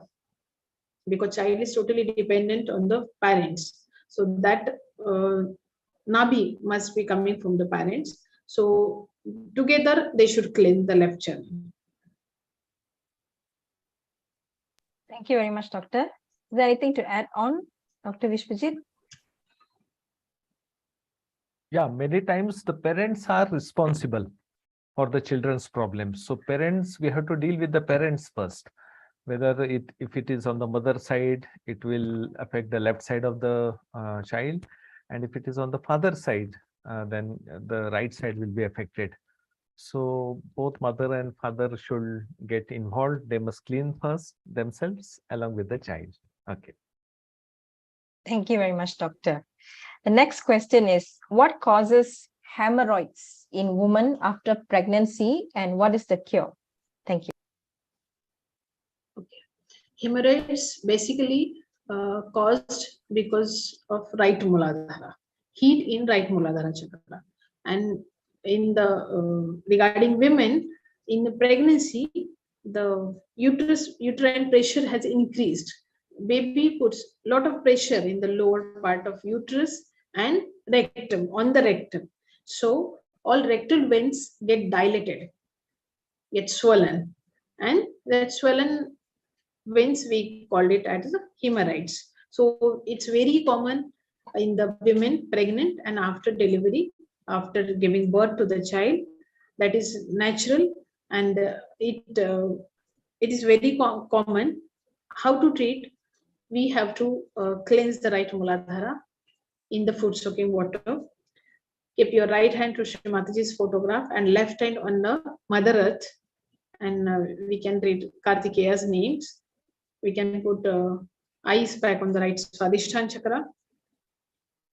because child is totally dependent on the parents. So that nabi must be coming from the parents. So together they should cleanse the left channel. Thank you very much, Doctor. Is there anything to add on, Dr. Viswajeet? Yeah, many times the parents are responsible for the children's problems. So parents, we have to deal with the parents first. Whether if it is on the mother side, it will affect the left side of the child. And if it is on the father side, then the right side will be affected. So both mother and father should get involved. They must clean first themselves along with the child. Okay. Thank you very much, Doctor. The next question is, what causes hemorrhoids in women after pregnancy and what is the cure? Thank you. Hemorrhoids basically caused because of right Muladhara, heat in right Muladhara chakra. And in the regarding women in the pregnancy, the uterine pressure has increased. Baby puts a lot of pressure in the lower part of uterus and rectum, on the rectum. So all rectal veins get dilated, get swollen, and that swollen veins we called it as hemorrhoids. So it's very common in the women pregnant and after delivery, after giving birth to the child. That is natural, and it is very common. How to treat? We have to cleanse the right Muladhara in the food soaking water. Keep your right hand to Srimataji's photograph and left hand on the Mother Earth, and we can read Kartikeya's names. We can put ice pack on the right Swadhisthana chakra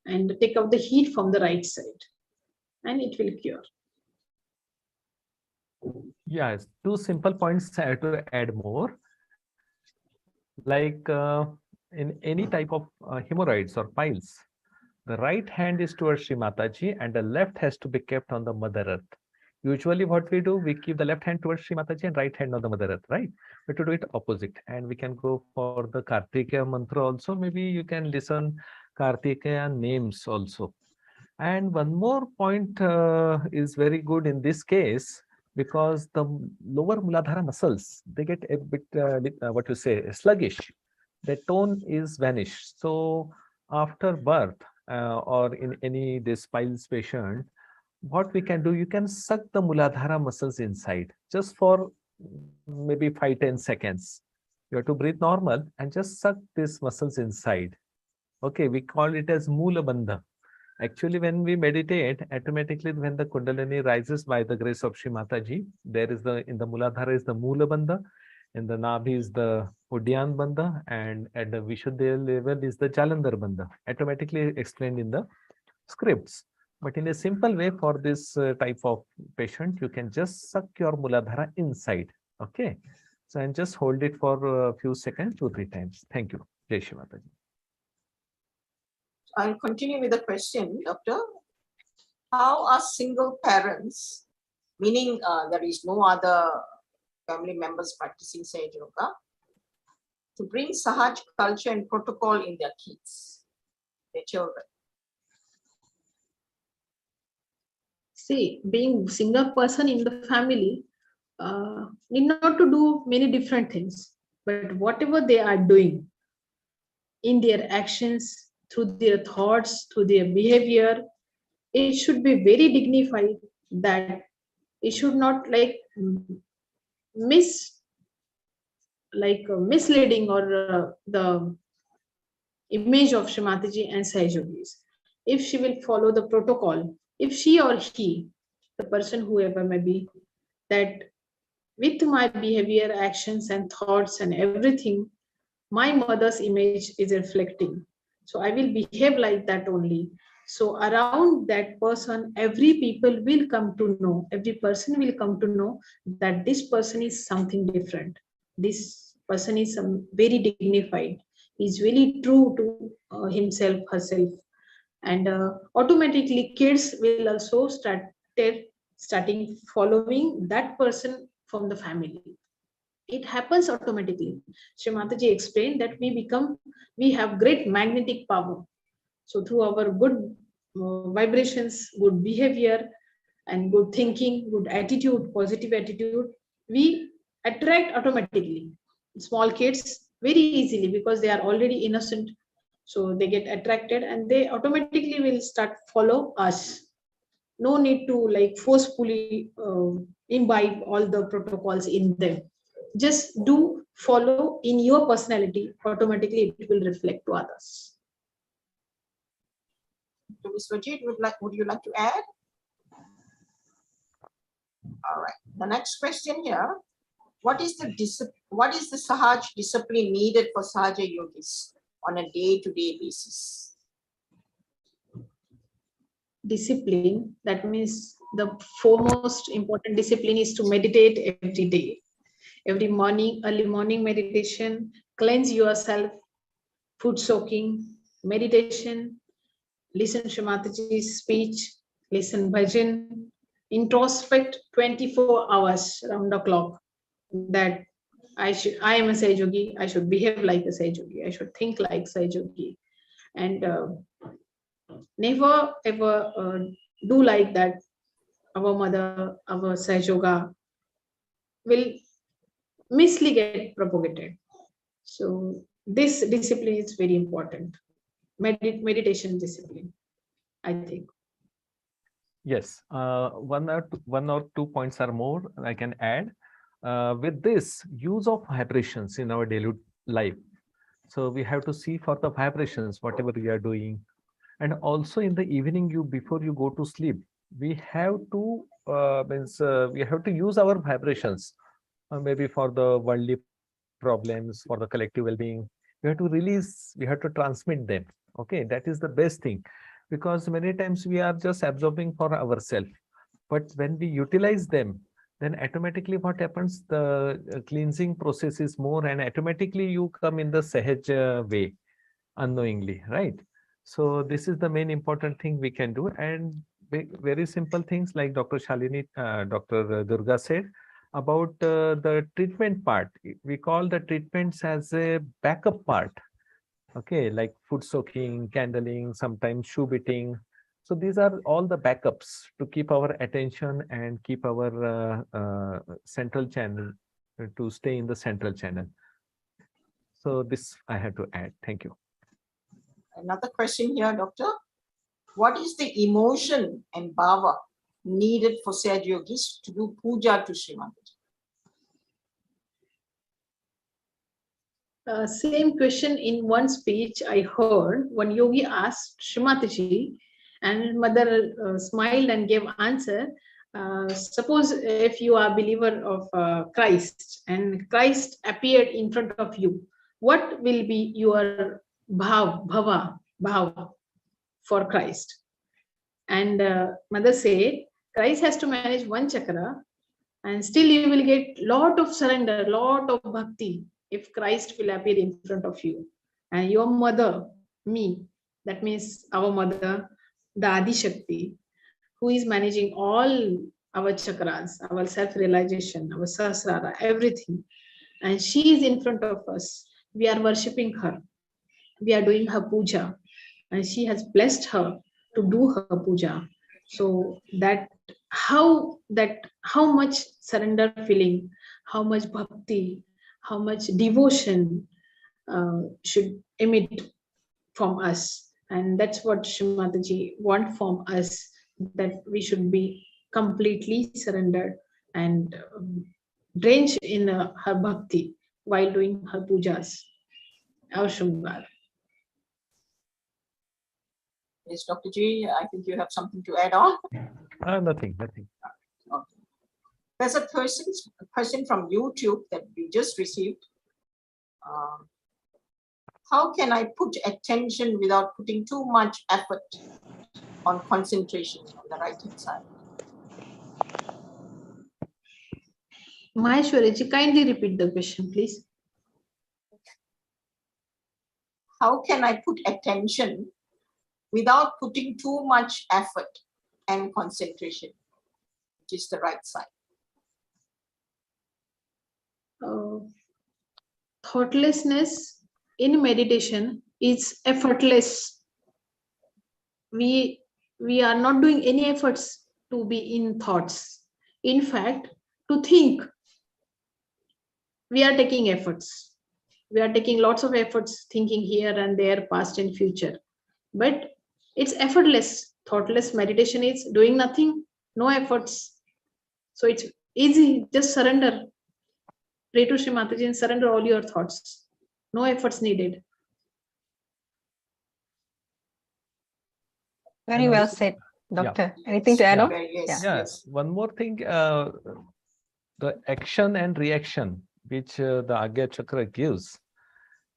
and take out the heat from the right side, and it will cure. Yes, two simple points I have to add more. Like in any type of hemorrhoids or piles, the right hand is towards Sri Mataji and the left has to be kept on the Mother Earth. Usually what we do, we keep the left hand towards Sri Mataji and right hand on the Mother Earth, right? But to do it opposite. And we can go for the Kartikeya mantra also. Maybe you can listen Kartikeya names also. And one more point is very good in this case, because the lower Muladhara muscles, they get a bit, what you say, sluggish. The tone is vanished. So after birth or in any this piles patient, what we can do, you can suck the Muladhara muscles inside just for maybe 5-10 seconds. You have to breathe normal and just suck these muscles inside. Okay, we call it as Mula Bandha. Actually, when we meditate, automatically when the Kundalini rises by the grace of Shri Mataji, there is in the Muladhara is the Mula Bandha, in the Nabhi is the Udyan Bandha, and at the Vishuddha level is the Jalandhar Bandha, automatically explained in the scripts. But in a simple way for this type of patient, you can just suck your Muladhara inside. Okay. So, and just hold it for a few seconds, 2-3 times. Thank you. Jai Shri Mataji. I'll continue with the question, Doctor. How are single parents, meaning there is no other family members practicing Sahaja Yoga, to bring Sahaj culture and protocol in their kids, their children? See, being single person in the family need not to do many different things, but whatever they are doing in their actions, through their thoughts, through their behavior, it should be very dignified, that it should not misleading or the image of Shri Mataji and Sahaj Yogis. If she will follow the protocol, if she or he, the person whoever may be, that with my behavior, actions and thoughts and everything, my mother's image is reflecting. So I will behave like that only. So around that person, every people will come to know, every person will come to know that this person is something different. This person is very dignified. He's really true to himself, herself. And automatically kids will also starting following that person from the family. It happens automatically. Srimataji explained that we have great magnetic power. So through our good vibrations, good behavior, and good thinking, good attitude, positive attitude, we attract automatically small kids very easily because they are already innocent. So they get attracted and they automatically will start follow us. No need to like forcefully imbibe all the protocols in them. Just do follow in your personality, automatically it will reflect to others. Viswajeet, would you like to add? All right. The next question here: what is the Sahaj discipline needed for Sahaja yogis on a day-to-day basis? Discipline, that means the foremost important discipline is to meditate every day, every morning, early morning meditation, cleanse yourself, food soaking, meditation, listen Srimataji's speech, listen bhajan, introspect 24 hours round the clock, that I am a Sahaj yogi, I should behave like a Sahaj yogi, I should think like Sahaj yogi, and never ever do like that. Our mother, our Sahaj yoga will misly get propagated. So this discipline is very important. Meditation discipline, I think. Yes, one or two points are more I can add. With this use of vibrations in our daily life, so we have to see for the vibrations whatever we are doing, and also in the evening, before you go to sleep, we have to we have to use our vibrations, maybe for the worldly problems, for the collective well-being. We have to release, we have to transmit them. Okay, that is the best thing, because many times we are just absorbing for ourselves, but when we utilize them, then automatically what happens, the cleansing process is more, and automatically you come in the Sahaj way, unknowingly, right? So this is the main important thing we can do, and very simple things like Dr. Shalini, Dr. Durga said about the treatment part. We call the treatments as a backup part. Okay, like food soaking, candling, sometimes shoe beating. So these are all the backups to keep our attention and keep our central channel, to stay in the central channel. So this I have to add. Thank you. Another question here, Doctor. What is the emotion and bhava needed for Sahaj yogis to do puja to Srimataji? Same question in one speech I heard. One yogi asked Srimataji, and mother smiled and gave answer. Suppose if you are a believer of Christ and Christ appeared in front of you, what will be your bhava for Christ? And mother said, Christ has to manage one chakra, and still you will get lot of surrender, lot of bhakti if Christ will appear in front of you. And your mother, me, that means our mother, the Adi Shakti, who is managing all our chakras, our self-realization, our sahasrara, everything. And she is in front of us. We are worshipping her. We are doing her puja. And she has blessed her to do her puja. So how much surrender feeling, how much bhakti, how much devotion should emit from us. And that's what Srimataji wants from us, that we should be completely surrendered and drenched in her bhakti while doing her pujas, our Shungar. Yes, Dr. G, I think you have something to add on. Nothing. Okay. There's a question from YouTube that we just received. How can I put attention without putting too much effort on concentration on the right hand side? Maheshwari, kindly repeat the question, please. How can I put attention without putting too much effort and concentration, which is the right side. Thoughtlessness in meditation is effortless. We are not doing any efforts to be in thoughts. In fact, to think, we are taking efforts. We are taking lots of efforts thinking here and there, past and future. But it's effortless. Thoughtless meditation is doing nothing, no efforts. So it's easy, just surrender. Pray to Shri Mataji and surrender all your thoughts. No efforts needed. Very well said, Doctor. Anything to add on? Yes, Yeah, yes. one more thing, the action and reaction which the Agya Chakra gives,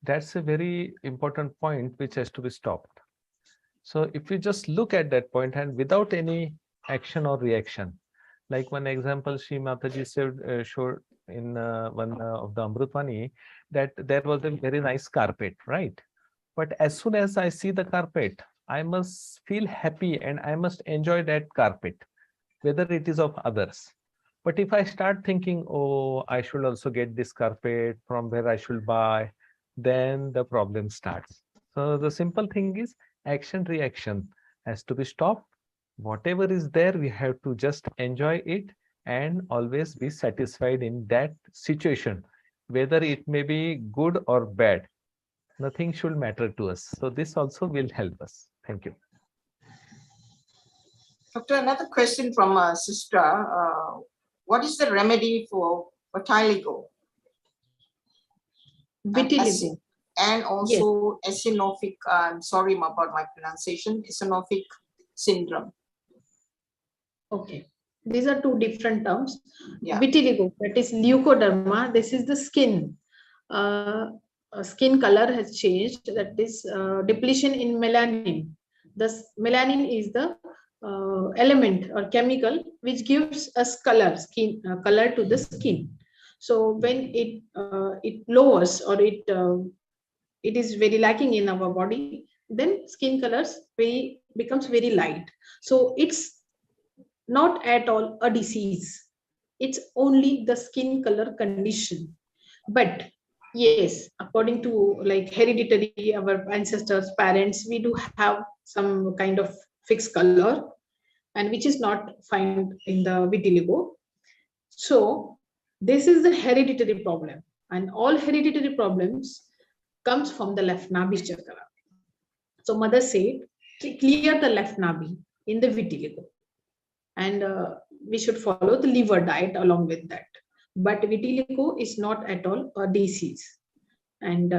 that's a very important point which has to be stopped. So if you just look at that point and without any action or reaction, like one example Shri Mataji said, showed in one of the Amrutvani, that there was a very nice carpet, right? But as soon as I see the carpet, I must feel happy and I must enjoy that carpet, whether it is of others. But if I start thinking, oh, I should also get this carpet, from where I should buy, then the problem starts. So the simple thing is action reaction has to be stopped. Whatever is there, we have to just enjoy it and always be satisfied in that situation, whether it may be good or bad. Nothing should matter to us. So this also will help us. Thank you. Doctor, another question from a sister. What is the remedy for vitiligo? Vitiligo. And also eosinophilic, I'm sorry about my pronunciation, eosinophilic syndrome. Okay. These are two different terms. Yeah. Vitiligo, that is leukoderma. This is the skin. Skin color has changed. That is depletion in melanin. Thus, melanin is the element or chemical which gives us color, color to the skin. So when it lowers or it is very lacking in our body, then skin colors becomes very light. So it's not at all a disease. It's only the skin color condition. But yes, according to like hereditary, our ancestors, parents, we do have some kind of fixed color, and which is not found in the vitiligo. So this is the hereditary problem, and all hereditary problems comes from the left nabi chakra. So mother said, clear the left nabi in the vitiligo, and we should follow the liver diet along with that. But vitiligo is not at all a disease. And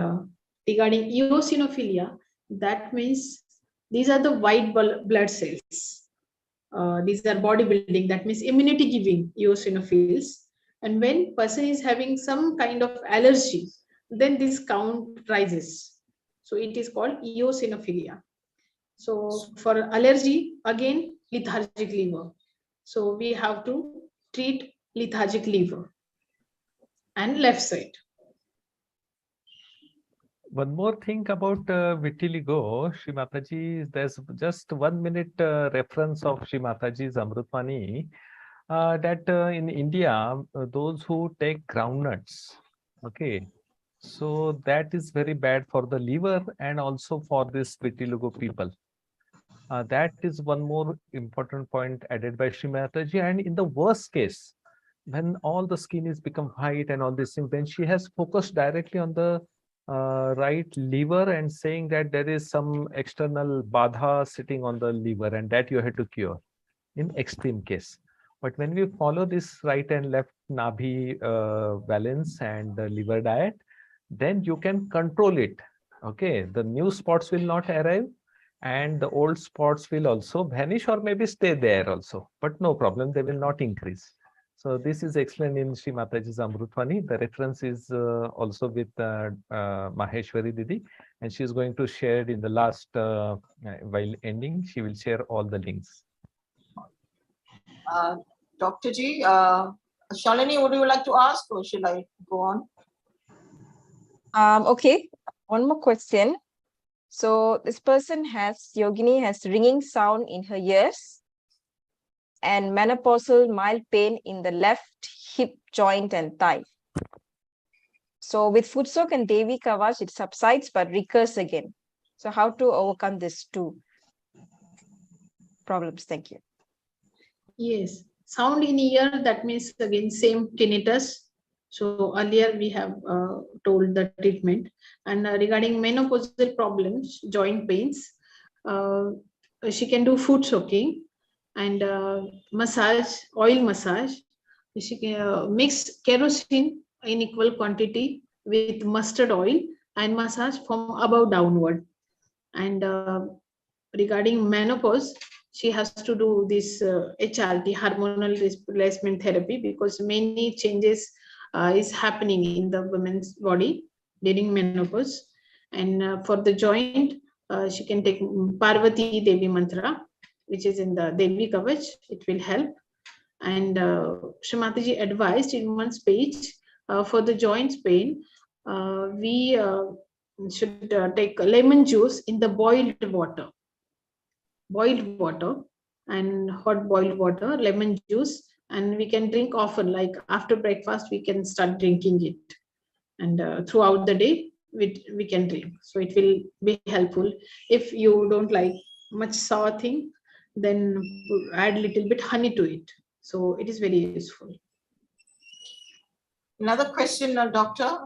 regarding eosinophilia, that means these are the white blood cells. These are bodybuilding, that means immunity giving eosinophils. And when person is having some kind of allergy, then this count rises. So it is called eosinophilia. So for allergy, again, lethargic liver. So we have to treat lethargic liver and left side. One more thing about vitiligo, Shri Mataji, there's just 1 minute reference of Shri Mataji's Amrutvani that in India, those who take groundnuts, okay, so that is very bad for the liver and also for this vitiligo people. That is one more important point added by Shri Mataji. And in the worst case, when all the skin is become white and all this thing, then she has focused directly on the right liver and saying that there is some external badha sitting on the liver and that you have to cure in extreme case. But when we follow this right and left nabhi balance and the liver diet, then you can control it. Okay, the new spots will not arrive and the old spots will also vanish or maybe stay there also, but no problem, they will not increase. So this is explained in Shri Mataji's Amrutvani. The reference is also with Maheshwari Didi, and she is going to share it in the last, while ending, she will share all the links. Dr. G, Shalini, would you like to ask or should I go on? Okay, one more question. So this person has, Yogini has ringing sound in her ears and menopausal mild pain in the left hip joint and thigh. So with foot soak and Devi Kavach, it subsides but recurs again. So how to overcome these two problems? Thank you. Yes, sound in ear, that means again same tinnitus. So earlier we have told the treatment. And regarding menopausal problems, joint pains, uh, she can do foot soaking and massage, oil massage. She can mix kerosene in equal quantity with mustard oil and massage from above downward. And regarding menopause, she has to do this HRT, hormonal replacement therapy, because many changes is happening in the woman's body during menopause. And for the joint, she can take Parvati Devi mantra, which is in the Devi Kavach. It will help. And Shrimataji advised in one speech for the joints pain, we should take lemon juice in the boiled water and hot boiled water, lemon juice, and we can drink often, like after breakfast we can start drinking it, and throughout the day we can drink. So it will be helpful. If you don't like much sour thing, then add little bit honey to it, so it is very useful. Another question, doctor.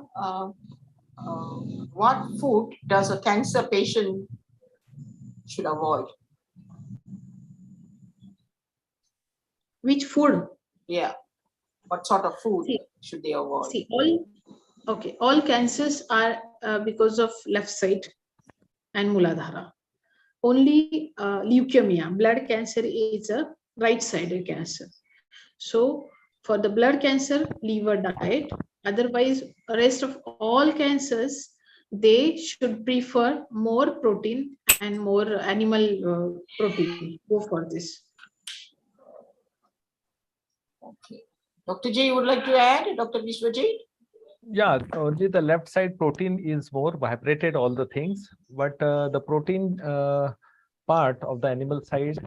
What food does a cancer patient should avoid? Which food? Yeah. What sort of food See, should they avoid? See, all cancers are because of left side and Muladhara. Only leukemia, blood cancer, is a right-sided cancer. So for the blood cancer, liver diet. Otherwise, rest of all cancers, they should prefer more protein and more animal protein. Go for this. Okay. Dr. J, you would like to add, Dr. Viswajeet? Yeah, only the left side protein is more vibrated, all the things, but the protein part of the animal side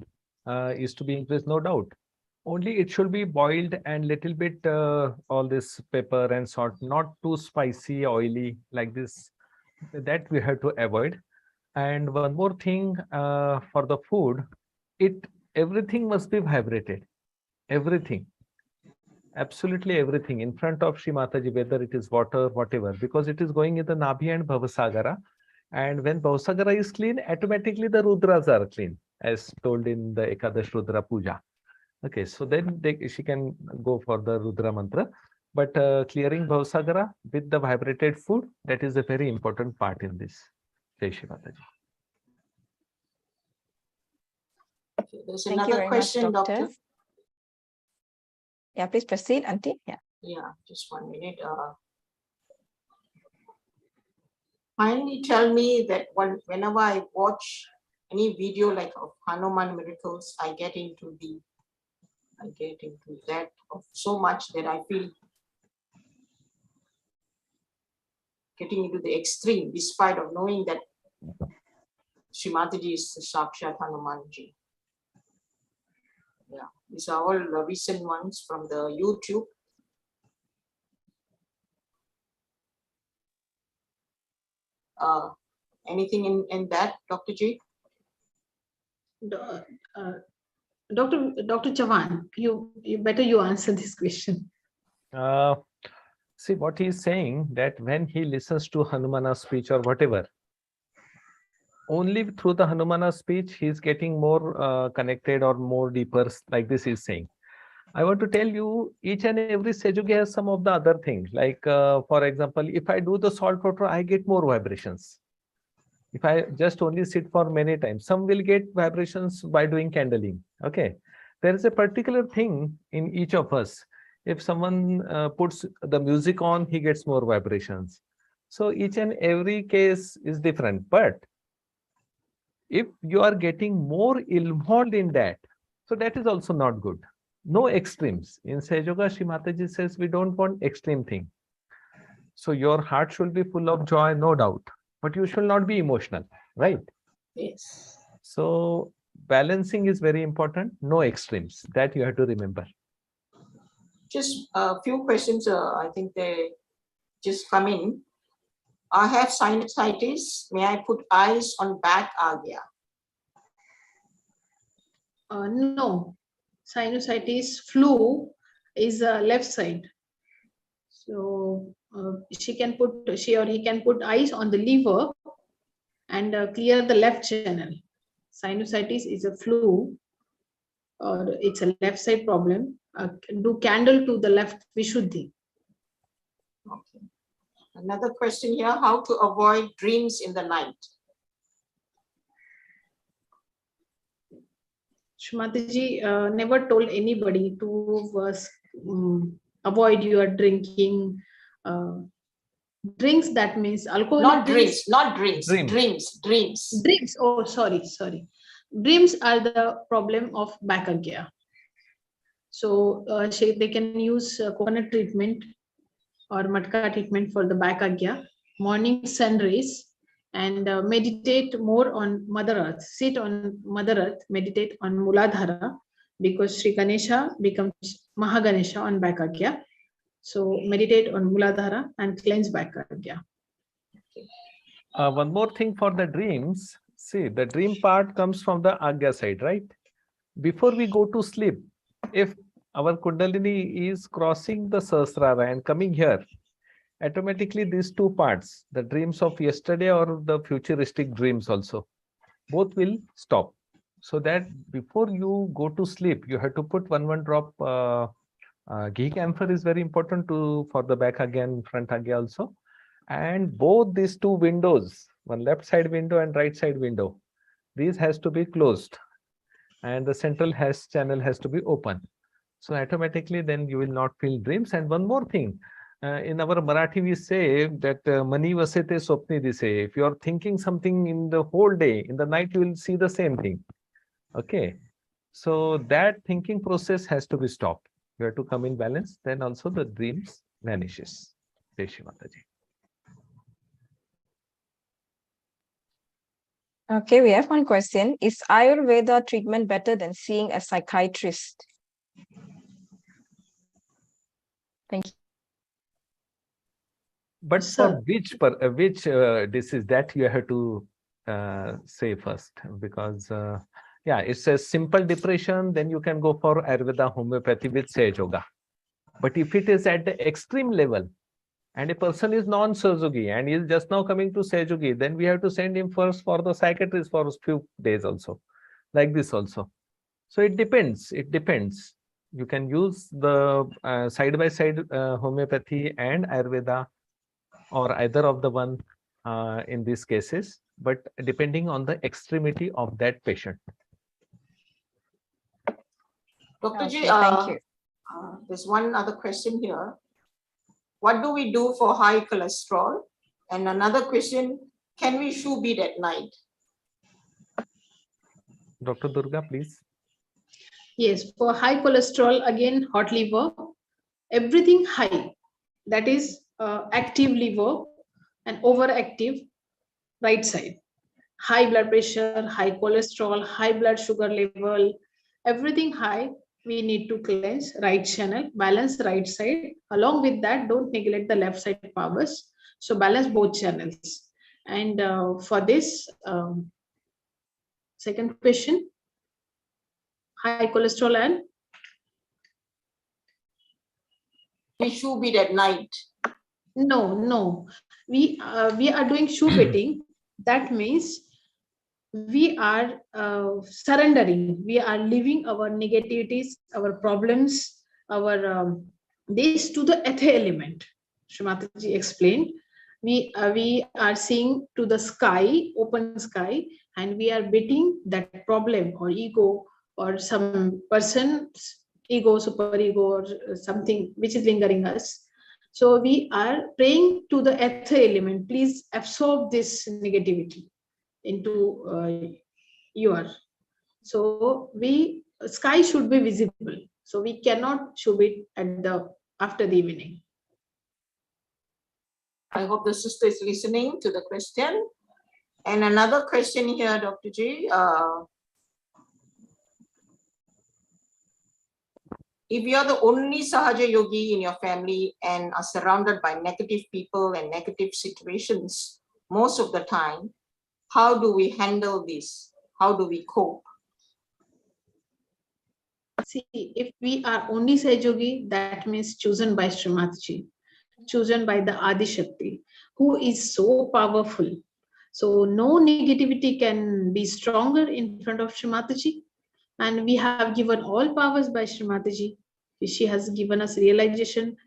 is to be increased, no doubt. Only it should be boiled and little bit all this pepper and salt, not too spicy, oily like this. That we have to avoid. And one more thing for the food, everything must be vibrated. Everything. Absolutely everything in front of Shri Mataji, whether it is water, whatever, because it is going in the Nabhi and Bhavasagara. And when Bhavasagara is clean, automatically the Rudras are clean, as told in the Ekadash Rudra Puja. Okay, so then she can go for the Rudra mantra. But clearing Bhavasagara with the vibrated food, that is a very important part in this. Jai Shri Mataji. Okay, there's Thank you another very question, much, doctor. Yeah, please proceed, Auntie. Yeah. Yeah, just 1 minute. Kindly tell me that whenever I watch any video like of Hanuman miracles, I get into that of so much that I feel getting into the extreme, despite of knowing that Shri Mataji is the Sakshat Hanumanji. Yeah, these are all recent ones from the YouTube. Anything in that, Dr. G? Dr. Chavan, you better answer this question. See what he is saying, that when he listens to Hanumana speech or whatever, only through the Hanumana speech he is getting more connected or more deeper, like this he is saying. I want to tell you, each and every Sejugi has some of the other things. Like, for example, if I do the salt water, I get more vibrations. If I just only sit for many times, some will get vibrations by doing candling. Okay. There is a particular thing in each of us. If someone puts the music on, he gets more vibrations. So each and every case is different. But if you are getting more involved in that, so that is also not good. No extremes. In Sahaja, Shri Mataji says we don't want extreme thing. So your heart should be full of joy, no doubt, but you should not be emotional. right? Yes. So balancing is very important. No extremes. That you have to remember. Just a few questions. I think they just come in. I have sinusitis. May I put ice on back agya? No, sinusitis, flu is left side. So she or he can put ice on the liver and clear the left channel. Sinusitis is a flu or it's a left side problem. Do candle to the left Vishuddhi. Okay. Another question here, how to avoid dreams in the night? Shrimati never told anybody to avoid your drinking drinks. That means alcoholic Not drinks, not drinks, Dream. dreams. Dreams. Oh, sorry. Dreams are the problem of back agya. So they can use coconut treatment or matka treatment for the back agya, morning sun rays, and meditate more on Mother Earth. Sit on Mother Earth, meditate on Muladhara, because Sri Ganesha becomes Mahaganesha on back agya. So meditate on Muladhara and cleanse back agya. One more thing for the dreams. See, the dream part comes from the Agya side, right? Before we go to sleep, if our Kundalini is crossing the Sahasrara and coming here, automatically these two parts, the dreams of yesterday or the futuristic dreams also, both will stop. So that before you go to sleep, you have to put one drop ghee camphor is very important for the back again, front agya also. And both these two windows, one left side window and right side window, these has to be closed and the central channel has to be open. So automatically then you will not feel dreams. And one more thing, in our Marathi we say that mani vasete swapni dise. If you are thinking something in the whole day, in the night you will see the same thing. Okay. So that thinking process has to be stopped. You have to come in balance, then also the dreams vanishes. Jai Shri Mataji. Okay, we have one question. Is Ayurveda treatment better than seeing a psychiatrist? Thank you. But Sir. for which disease, that you have to say first, because yeah, it's a simple depression, then you can go for Ayurveda homeopathy with Sahaj Yoga. But if it is at the extreme level and a person is non-Sahaja and he is just now coming to Sahaja, then we have to send him first for the psychiatrist for a few days also, like this also. So it depends. It depends. You can use the side-by-side homeopathy and Ayurveda or either of the one in these cases, but depending on the extremity of that patient. Dr. Ji, Okay, thank you. there's one other question here. What do we do for high cholesterol? And another question, can we shoe bead at night? Dr. Durga, please. Yes, for high cholesterol, again, hot liver, everything high. That is active liver and overactive right side. High blood pressure, high cholesterol, high blood sugar level, everything high. We need to cleanse right channel, balance right side. Along with that, don't neglect the left side powers. So balance both channels. And for this, second question, high cholesterol and We shoe bead at night. no. We are doing shoe beating. That means we are surrendering. We are leaving our negativities, our problems, our this to the ether element. Shrimati explained. We are seeing to the sky, open sky, and we are beating that problem or ego or some person's ego, super ego, or something which is lingering us. So we are praying to the ether element. Please absorb this negativity into your. So we sky should be visible. So we cannot show it at the after the evening. I hope the sister is listening to the question. And another question here, Dr. J. If you're the only Sahaja yogi in your family and are surrounded by negative people and negative situations most of the time, how do we handle this? How do we cope? See, if we are only Sahaja, that means chosen by Srimati, chosen by the Adi Shakti, who is so powerful. So no negativity can be stronger in front of Srimati. And we have given all powers by Srimati. She has given us realization.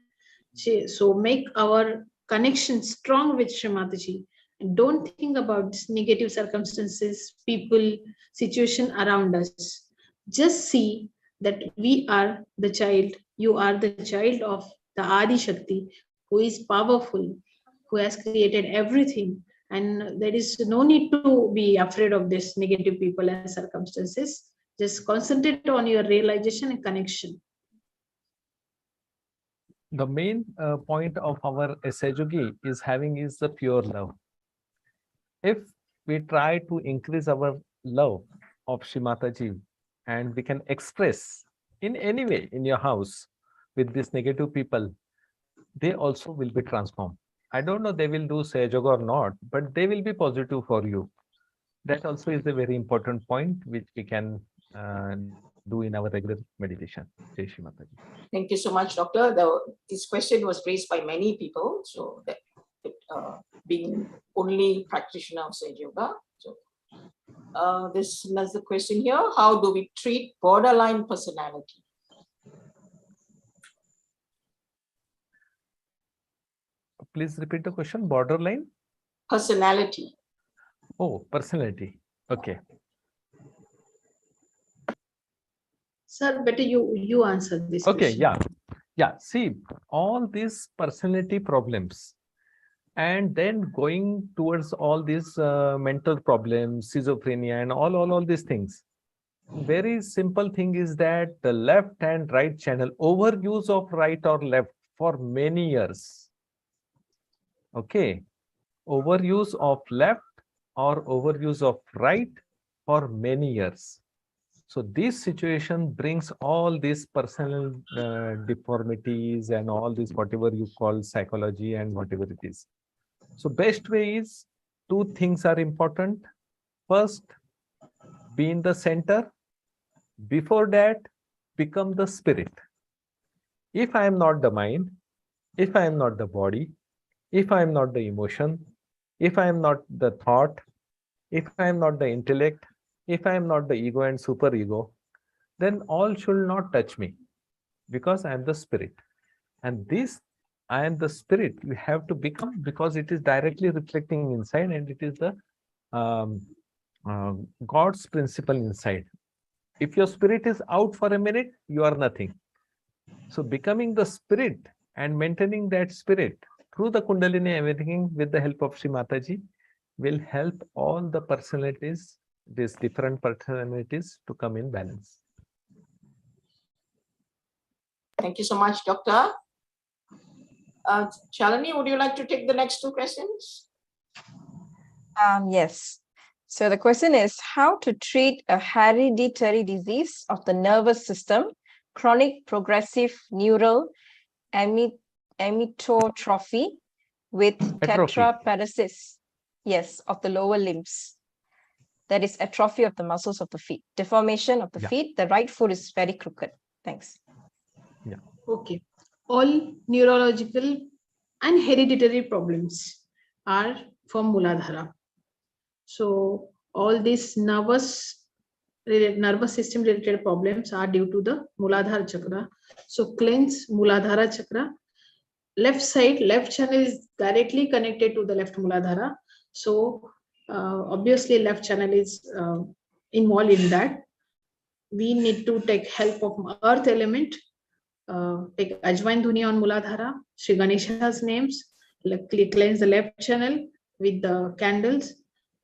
So make our connection strong with Srimati. And don't think about this negative circumstances, people, situation around us. Just see that we are the child, you are the child of the Adi Shakti, who is powerful, who has created everything. And there is no need to be afraid of this negative people and circumstances. Just concentrate on your realization and connection. The main point of our Sahaja is the pure love. If we try to increase our love of Shrimataji and we can express in any way in your house with these negative people, they also will be transformed. I don't know they will do Sahaja or not, but they will be positive for you. That also is a very important point which we can do in our regular meditation. Jai Shri Mataji. Thank you so much, Doctor. This question was raised by many people. So that being only practitioner of Sahaja Yoga. So this is the question here. How do we treat borderline personality? Please repeat the question. Borderline? Personality. Oh, personality. Okay. Sir, better you answer this Okay, question. yeah. See, all these personality problems and then going towards all these mental problems, schizophrenia and all these things. Very simple thing is that the left and right channel, overuse of right or left for many years. Okay. Overuse of left or overuse of right for many years. So this situation brings all these personal deformities and all this whatever you call psychology and whatever it is. So best way is two things are important. First, be in the center. Before that, become the spirit. If I am not the mind, if I am not the body, if I am not the emotion, if I am not the thought, if I am not the intellect, if I am not the ego and superego, then all should not touch me because I am the spirit. And this, I am the spirit, you have to become because it is directly reflecting inside and it is the God's principle inside. If your spirit is out for a minute, you are nothing. So becoming the spirit and maintaining that spirit through the Kundalini awakening with the help of Sri Mataji will help all the personalities, these different personalities to come in balance. Thank you so much, Doctor. Shalini, would you like to take the next two questions? Yes. So the question is how to treat a hereditary disease of the nervous system, chronic progressive neural amyotrophy with tetraparesis, yes, of the lower limbs. That is atrophy of the muscles of the feet, deformation of the feet. The right foot is very crooked. Thanks. Yeah. Okay. All neurological and hereditary problems are from Muladhara. So all these nervous system related problems are due to the Muladhara chakra. So cleanse Muladhara chakra. Left side, left channel is directly connected to the left Muladhara. So obviously left channel is involved in that. We need to take help of earth element. Take Ajwain Dhuni on Muladhara, Sri Ganesha's names, cleanse the left channel with the candles,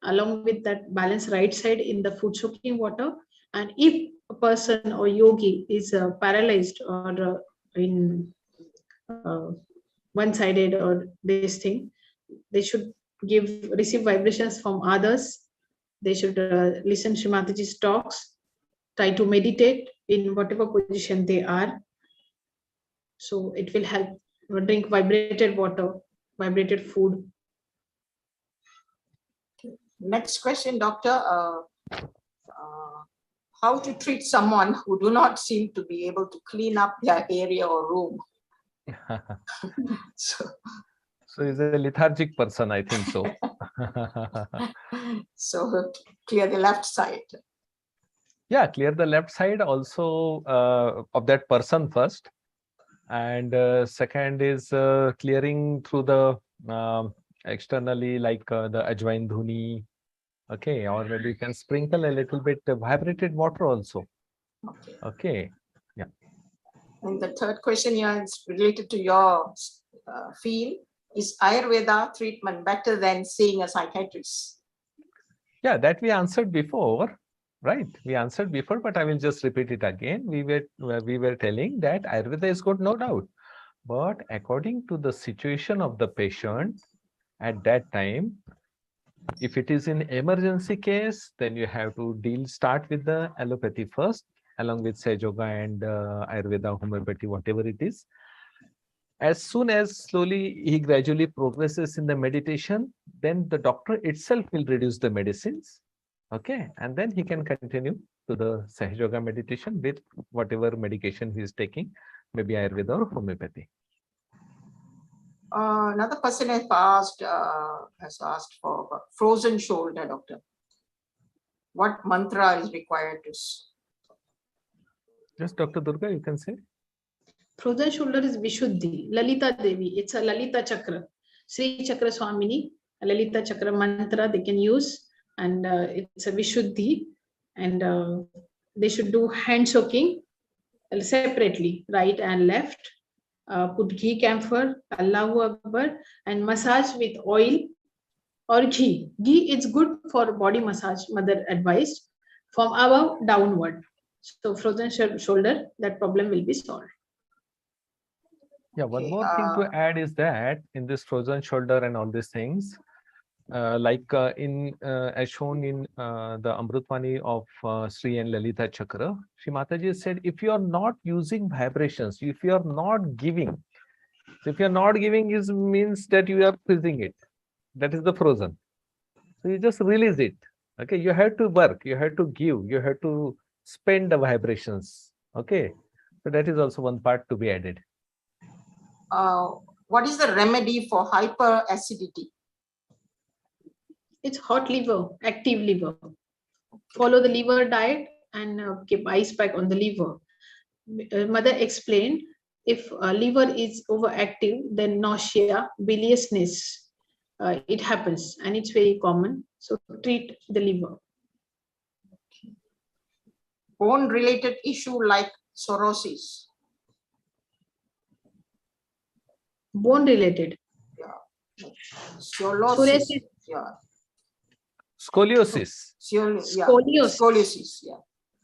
along with that balance right side in the food soaking water. And if a person or yogi is paralyzed or in one-sided or this thing, they should receive vibrations from others. They should listen Shrimatiji's talks, try to meditate in whatever position they are. So it will help. Drink vibrated water, vibrated food. Next question, doctor. How to treat someone who do not seem to be able to clean up their area or room? So, So he's a lethargic person, I think so. so clear the left side. Yeah, clear the left side also of that person first. And second is clearing through the externally, like the ajwain dhuni. Okay, or maybe you can sprinkle a little bit vibrated water also. Okay. Okay. Yeah. And the third question here is related to your field. Is Ayurveda treatment better than seeing a psychiatrist? Yeah, that we answered before, right? We answered before, but I will just repeat it again. We were telling that Ayurveda is good, no doubt, but according to the situation of the patient at that time, if it is in emergency case, then you have to start with the allopathy first, along with Sahaja and Ayurveda, homeopathy, whatever it is. As soon as slowly he gradually progresses in the meditation, then the doctor itself will reduce the medicines. Okay, and then he can continue to the Sahaja meditation with whatever medication he is taking, maybe Ayurveda or homeopathy. Another person has asked for frozen shoulder, doctor. What mantra is required to? Just Dr. Durga, you can say. Frozen shoulder is Vishuddhi, Lalita Devi. It's a Lalita Chakra. Sri Chakra Swamini, a Lalita Chakra mantra they can use, and it's a Vishuddhi. And they should do hand soaking separately, right and left. Put ghee camphor, Allahu Akbar, and massage with oil or ghee. Ghee is good for body massage, mother advised, from above downward. So frozen shoulder, that problem will be solved. Yeah, one more thing to add is that in this frozen shoulder and all these things, as shown in the Amrutvani of Sri and Lalita Chakra, Shri Mataji said, if you are not using vibrations, if you are not giving, so if you are not giving, means that you are freezing it. That is the frozen. So you just release it. Okay, you have to work, you have to give, you have to spend the vibrations. Okay, so that is also one part to be added. What is the remedy for hyperacidity? It's hot liver, active liver. Follow the liver diet and keep ice pack on the liver. Mother explained, if liver is overactive, then nausea, biliousness, it happens, and it's very common. So treat the liver. Bone-related issue like psoriasis. Bone-related. Yeah. Scoliosis. Yeah. Scoliosis. Scoliosis. Yeah.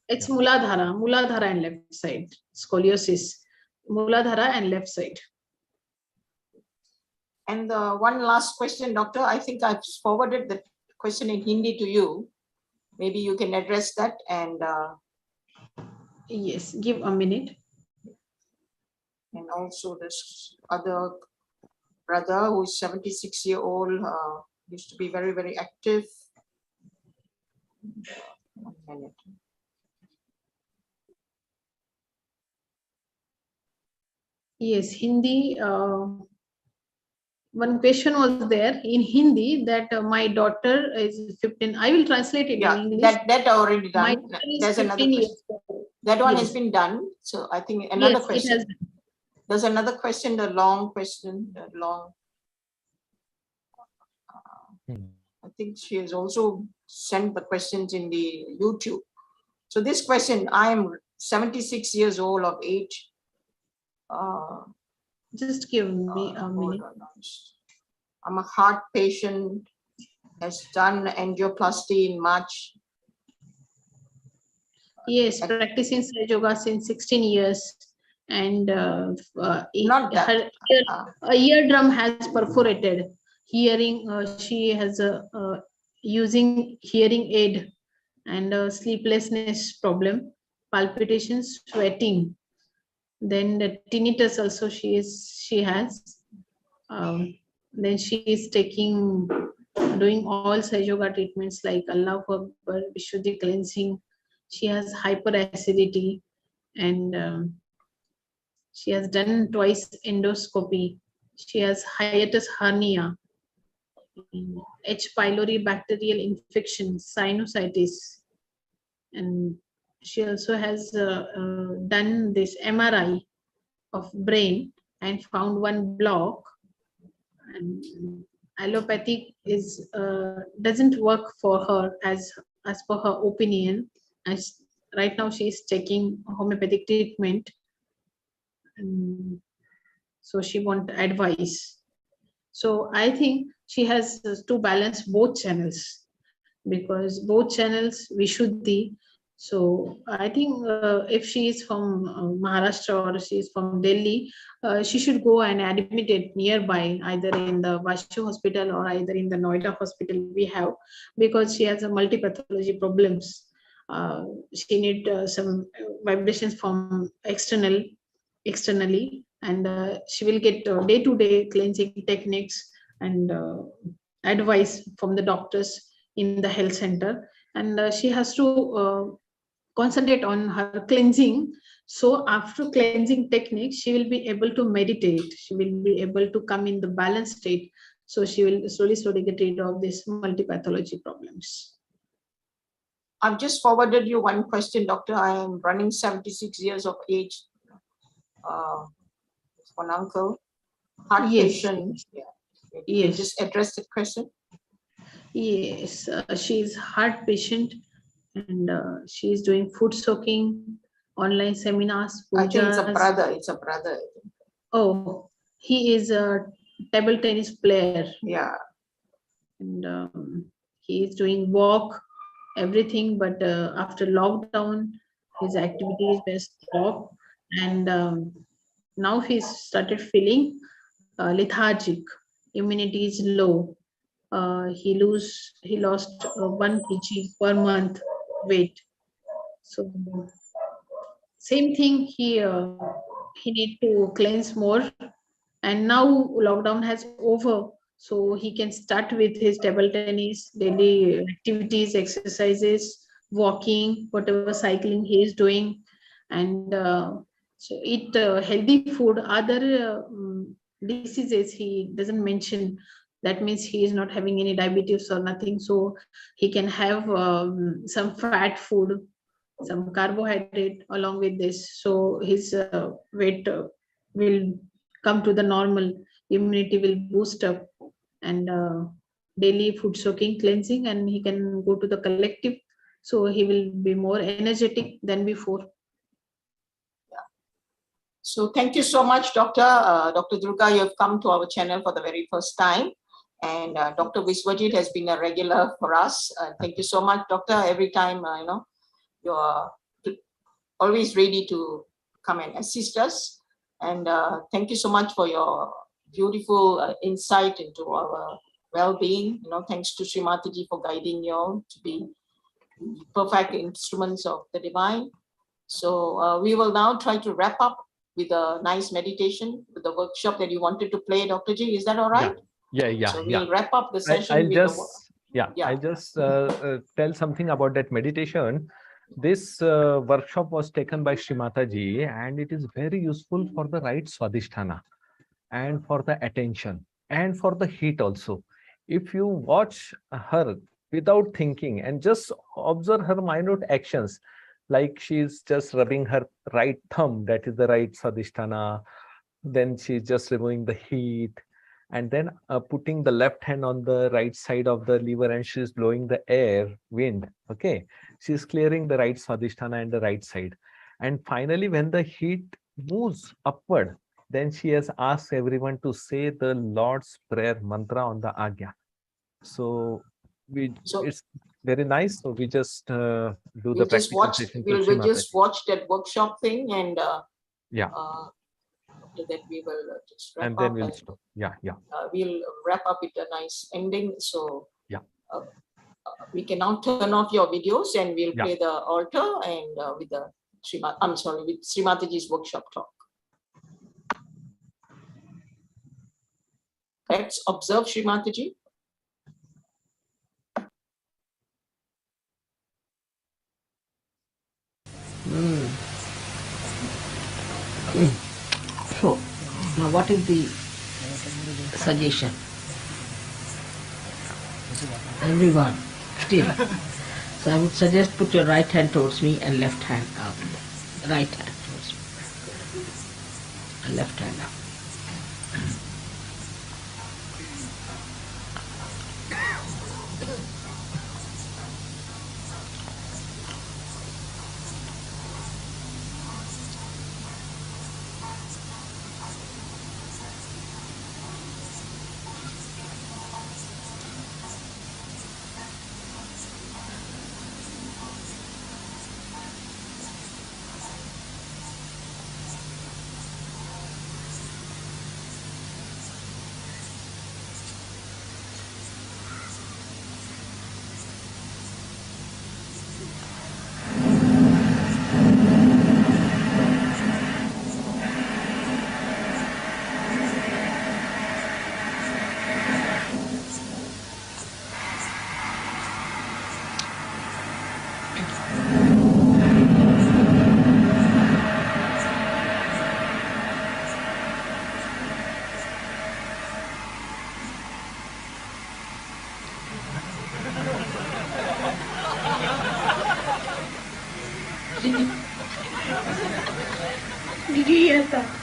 It's Muladhara and left side. Scoliosis. Muladhara and left side. And one last question, doctor. I think I've forwarded the question in Hindi to you. Maybe you can address that and. Yes, give a minute. And also this other brother who is 76-year-old, used to be very, very active. 1 minute. Yes, Hindi. One question was there in Hindi that my daughter is 15. I will translate it in English. That already done. There's another question. That one has been done. So I think another question. There's another question, the long question, I think she has also sent the questions in the YouTube. So this question, I am 76 years old of age. Just give me a minute. I'm a heart patient, has done angioplasty in March. Yes, practicing yoga since 16 years. And Not that. her eardrum has perforated. hearing. She has a using hearing aid, and sleeplessness problem, palpitations, sweating. Then the tinnitus also she has. Then she is doing all Sahaja yoga treatments like Allah Akbar, Vishuddhi cleansing. She has hyperacidity, and she has done twice endoscopy. She has hiatus hernia, H. pylori bacterial infection, sinusitis, and she also has done this MRI of brain and found one block. And allopathy is doesn't work for her as per her opinion. As right now she is taking homeopathic treatment, and so she want advice. So I think she has to balance both channels, because both channels Vishuddhi. So I think if she is from Maharashtra or she is from Delhi, she should go and admit it nearby, either in the Vashu hospital or either in the Noida hospital we have, because she has a multi-pathology problems. She need some vibrations from externally, and she will get day-to-day cleansing techniques and advice from the doctors in the health center, and she has to concentrate on her cleansing. So after cleansing technique, she will be able to meditate, she will be able to come in the balanced state, so she will slowly get rid of these multi-pathology problems. I've just forwarded you one question, doctor. I am running 76 years of age. One uncle, heart Yes. patient. Yeah. You Yes. just address the question. Yes, she is heart patient, and she is doing food soaking, online seminars, I think it's a pujas. brother. It's a brother. Oh, he is a table tennis player, Yeah. and he is doing walk, everything. But after lockdown, his activities were stopped, and now he's started feeling lethargic. Immunity is low. He lost 1 kg per month weight. So same thing, he need to cleanse more, and now lockdown has over, so he can start with his table tennis, daily activities, exercises, walking, whatever cycling he is doing, and so eat healthy food. Other diseases he doesn't mention, that means he is not having any diabetes or nothing, so he can have some fat food, some carbohydrate along with this, so his weight will come to the normal, immunity will boost up, and daily food soaking, cleansing, and he can go to the collective, so he will be more energetic than before. So thank you so much, Doctor. Dr. Durga, you have come to our channel for the very first time. And Dr. Viswajeet has been a regular for us. Thank you so much, Doctor. Every time, you're always ready to come and assist us. And thank you so much for your beautiful insight into our well-being. Thanks to Sri Mataji for guiding you all to be perfect instruments of the divine. So we will now try to wrap up with a nice meditation with the workshop that you wanted to play, Dr. Ji. Is that all right? Yeah. So we'll wrap up the session I'll with just tell something about that meditation. This workshop was taken by Sri Mataji, and it is very useful for the right swadhisthana and for the attention and for the heat also. If you watch her without thinking and just observe her minute actions, like she's just rubbing her right thumb, that is the right swadhisthana, then she's just removing the heat, and then putting the left hand on the right side of the lever, and she's blowing the air, wind. Okay, she's clearing the right swadhisthana and the right side. And finally, when the heat moves upward, then she has asked everyone to say the Lord's Prayer mantra on the Agya. So it's very nice. So we just do the practical session. We'll just watch that workshop thing, and after that we will just wrap And then up we'll and stop. Yeah, yeah. we'll wrap up with a nice ending. So Yeah. We can now turn off your videos and we'll Yeah. play the altar and with the with Srimataji's workshop talk. Let's observe Srimataji. So, now what is the suggestion? Everyone, still. So I would suggest put your right hand towards me and left hand out. Right hand towards me. And left hand up. Did you hear that?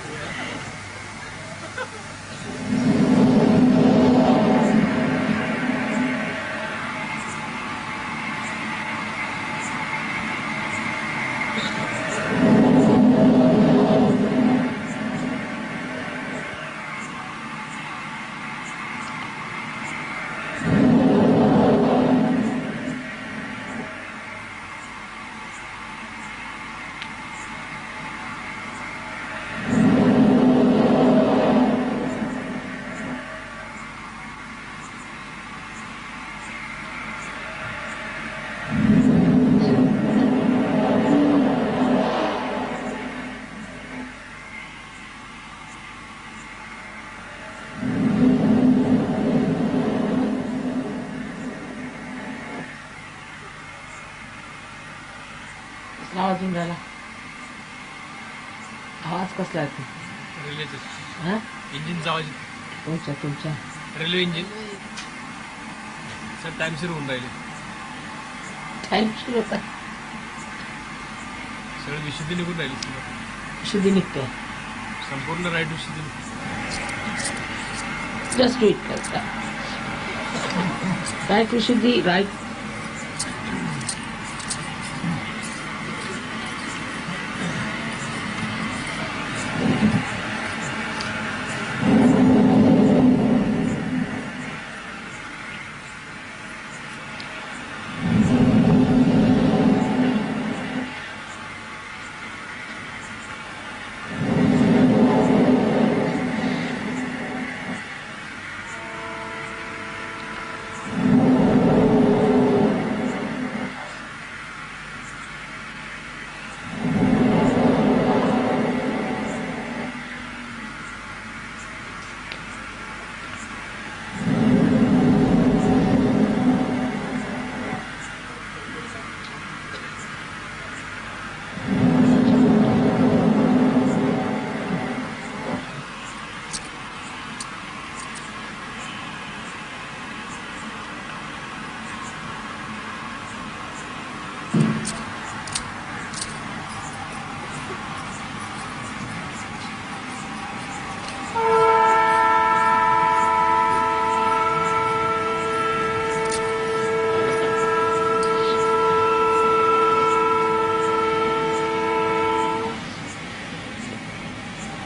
आवाज येऊन राहिला आवाज कसला येतो रेल्वेचा इंजिनचा आवाज कोणचा तुमचा रेल्वे इंजिन सर टाइम सुरू होऊन राहिले टाइम सुरू होता सगळं विशुद्धी निघून राहिली विशुद्धी निघते संपूर्ण राईट विशुद्धी just do it like that right विशुद्धी right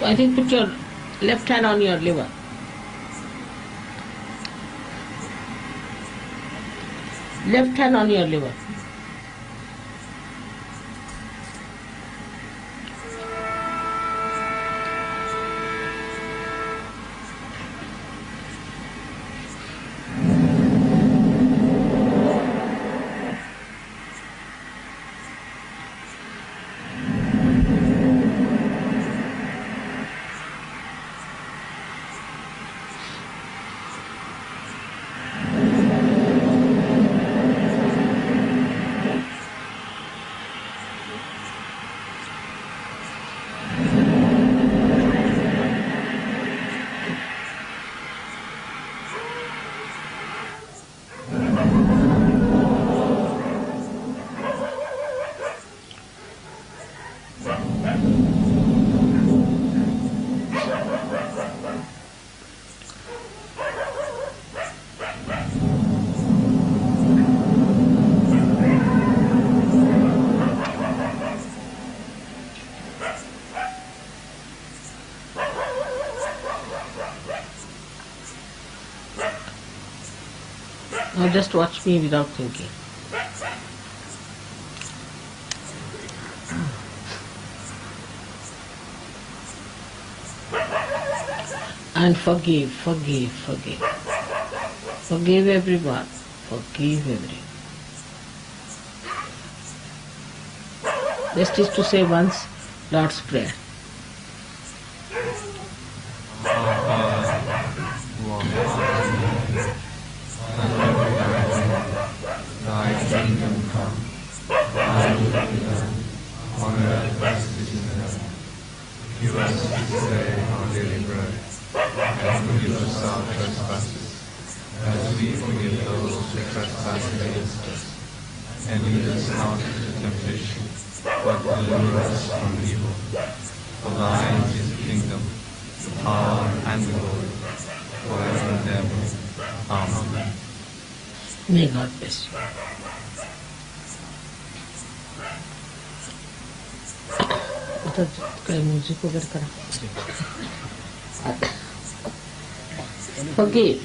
I think put your left hand on your liver. Left hand on your liver. Now just watch me without thinking. And forgive, forgive, forgive. Forgive everyone. Forgive everyone. Best is to say once Lord's Prayer. Thy kingdom come, thy will be done, on earth as it is in heaven. Give us this day our daily bread, and forgive us our trespasses, as we forgive those who trespass against us. And lead us not into temptation, but deliver us from evil. For thine is the kingdom, the power, and the glory, forever and ever. Amen. May God bless you. आता काय music वगैरे करा. Forgive.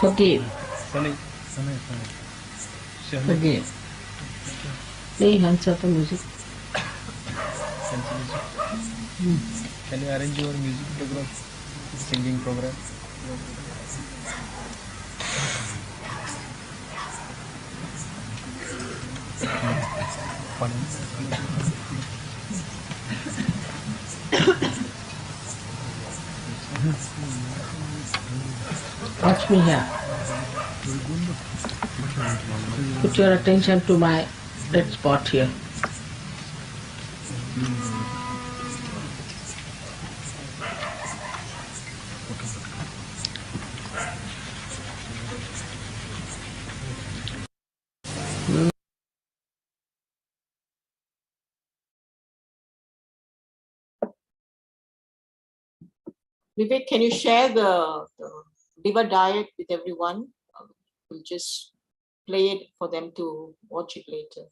Forgive. Forgive. Play hands of the music. Can you arrange your music program, singing program? Watch me here. Put your attention to my red spot here. Vivek, can you share the liver diet with everyone? We'll just play it for them to watch it later.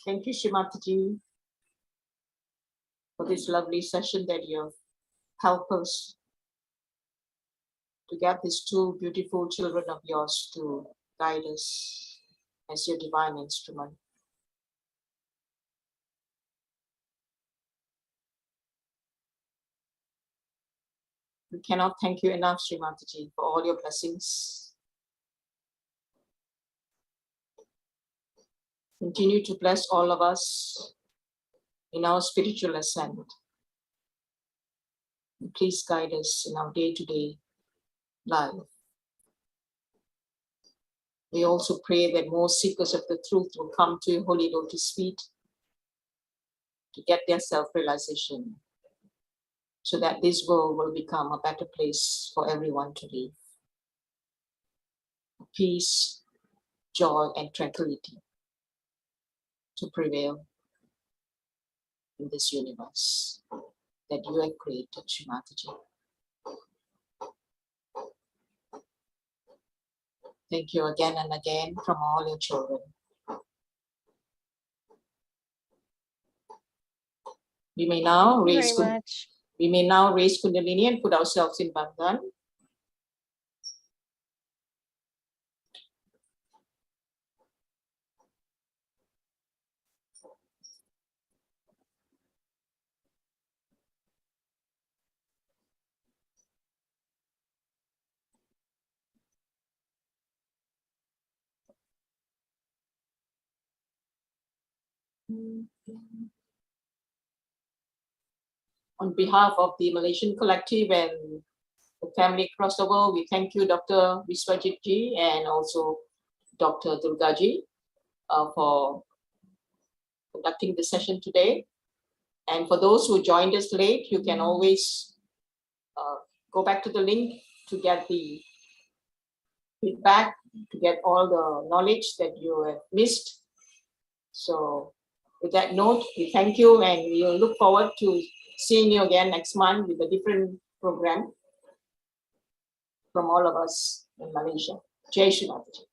Thank you, Shrimati, for this lovely session that you have helped us to get these two beautiful children of yours to guide us as your divine instrument. We cannot thank you enough, Shrimati, for all your blessings. Continue to bless all of us in our spiritual ascent. And please guide us in our day-to-day life. We also pray that more seekers of the truth will come to your holy lotus feet to get their self-realization, so that this world will become a better place for everyone to live. Peace, joy, and tranquility to prevail in this universe that you have created, Shrimati. Thank you again and again from all your children. We may now Thank you raise very much. we may now raise Kundalini and put ourselves in Bandhan. On behalf of the Malaysian collective and the family across the world, we thank you, Dr. Viswajeet ji, and also Dr. Durga ji, for conducting the session today. And for those who joined us late, you can always go back to the link to get the feedback, to get all the knowledge that you have missed. So with that note, we thank you and we will look forward to seeing you again next month with a different program from all of us in Malaysia. Jai Shri Mataji.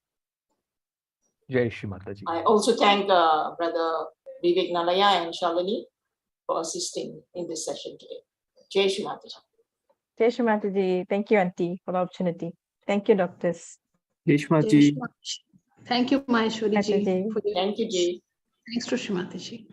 Jai Shri Mataji. I also thank Brother Vivek Nalaya and Shalini for assisting in this session today. Jai Shri Mataji. Jai Shri Mataji. Thank you, Auntie, for the opportunity. Thank you, doctors. Yeshmaji. Thank you, Maheshwari ji. Mataji. Thank you, Jai. Thanks to Shrimati ji.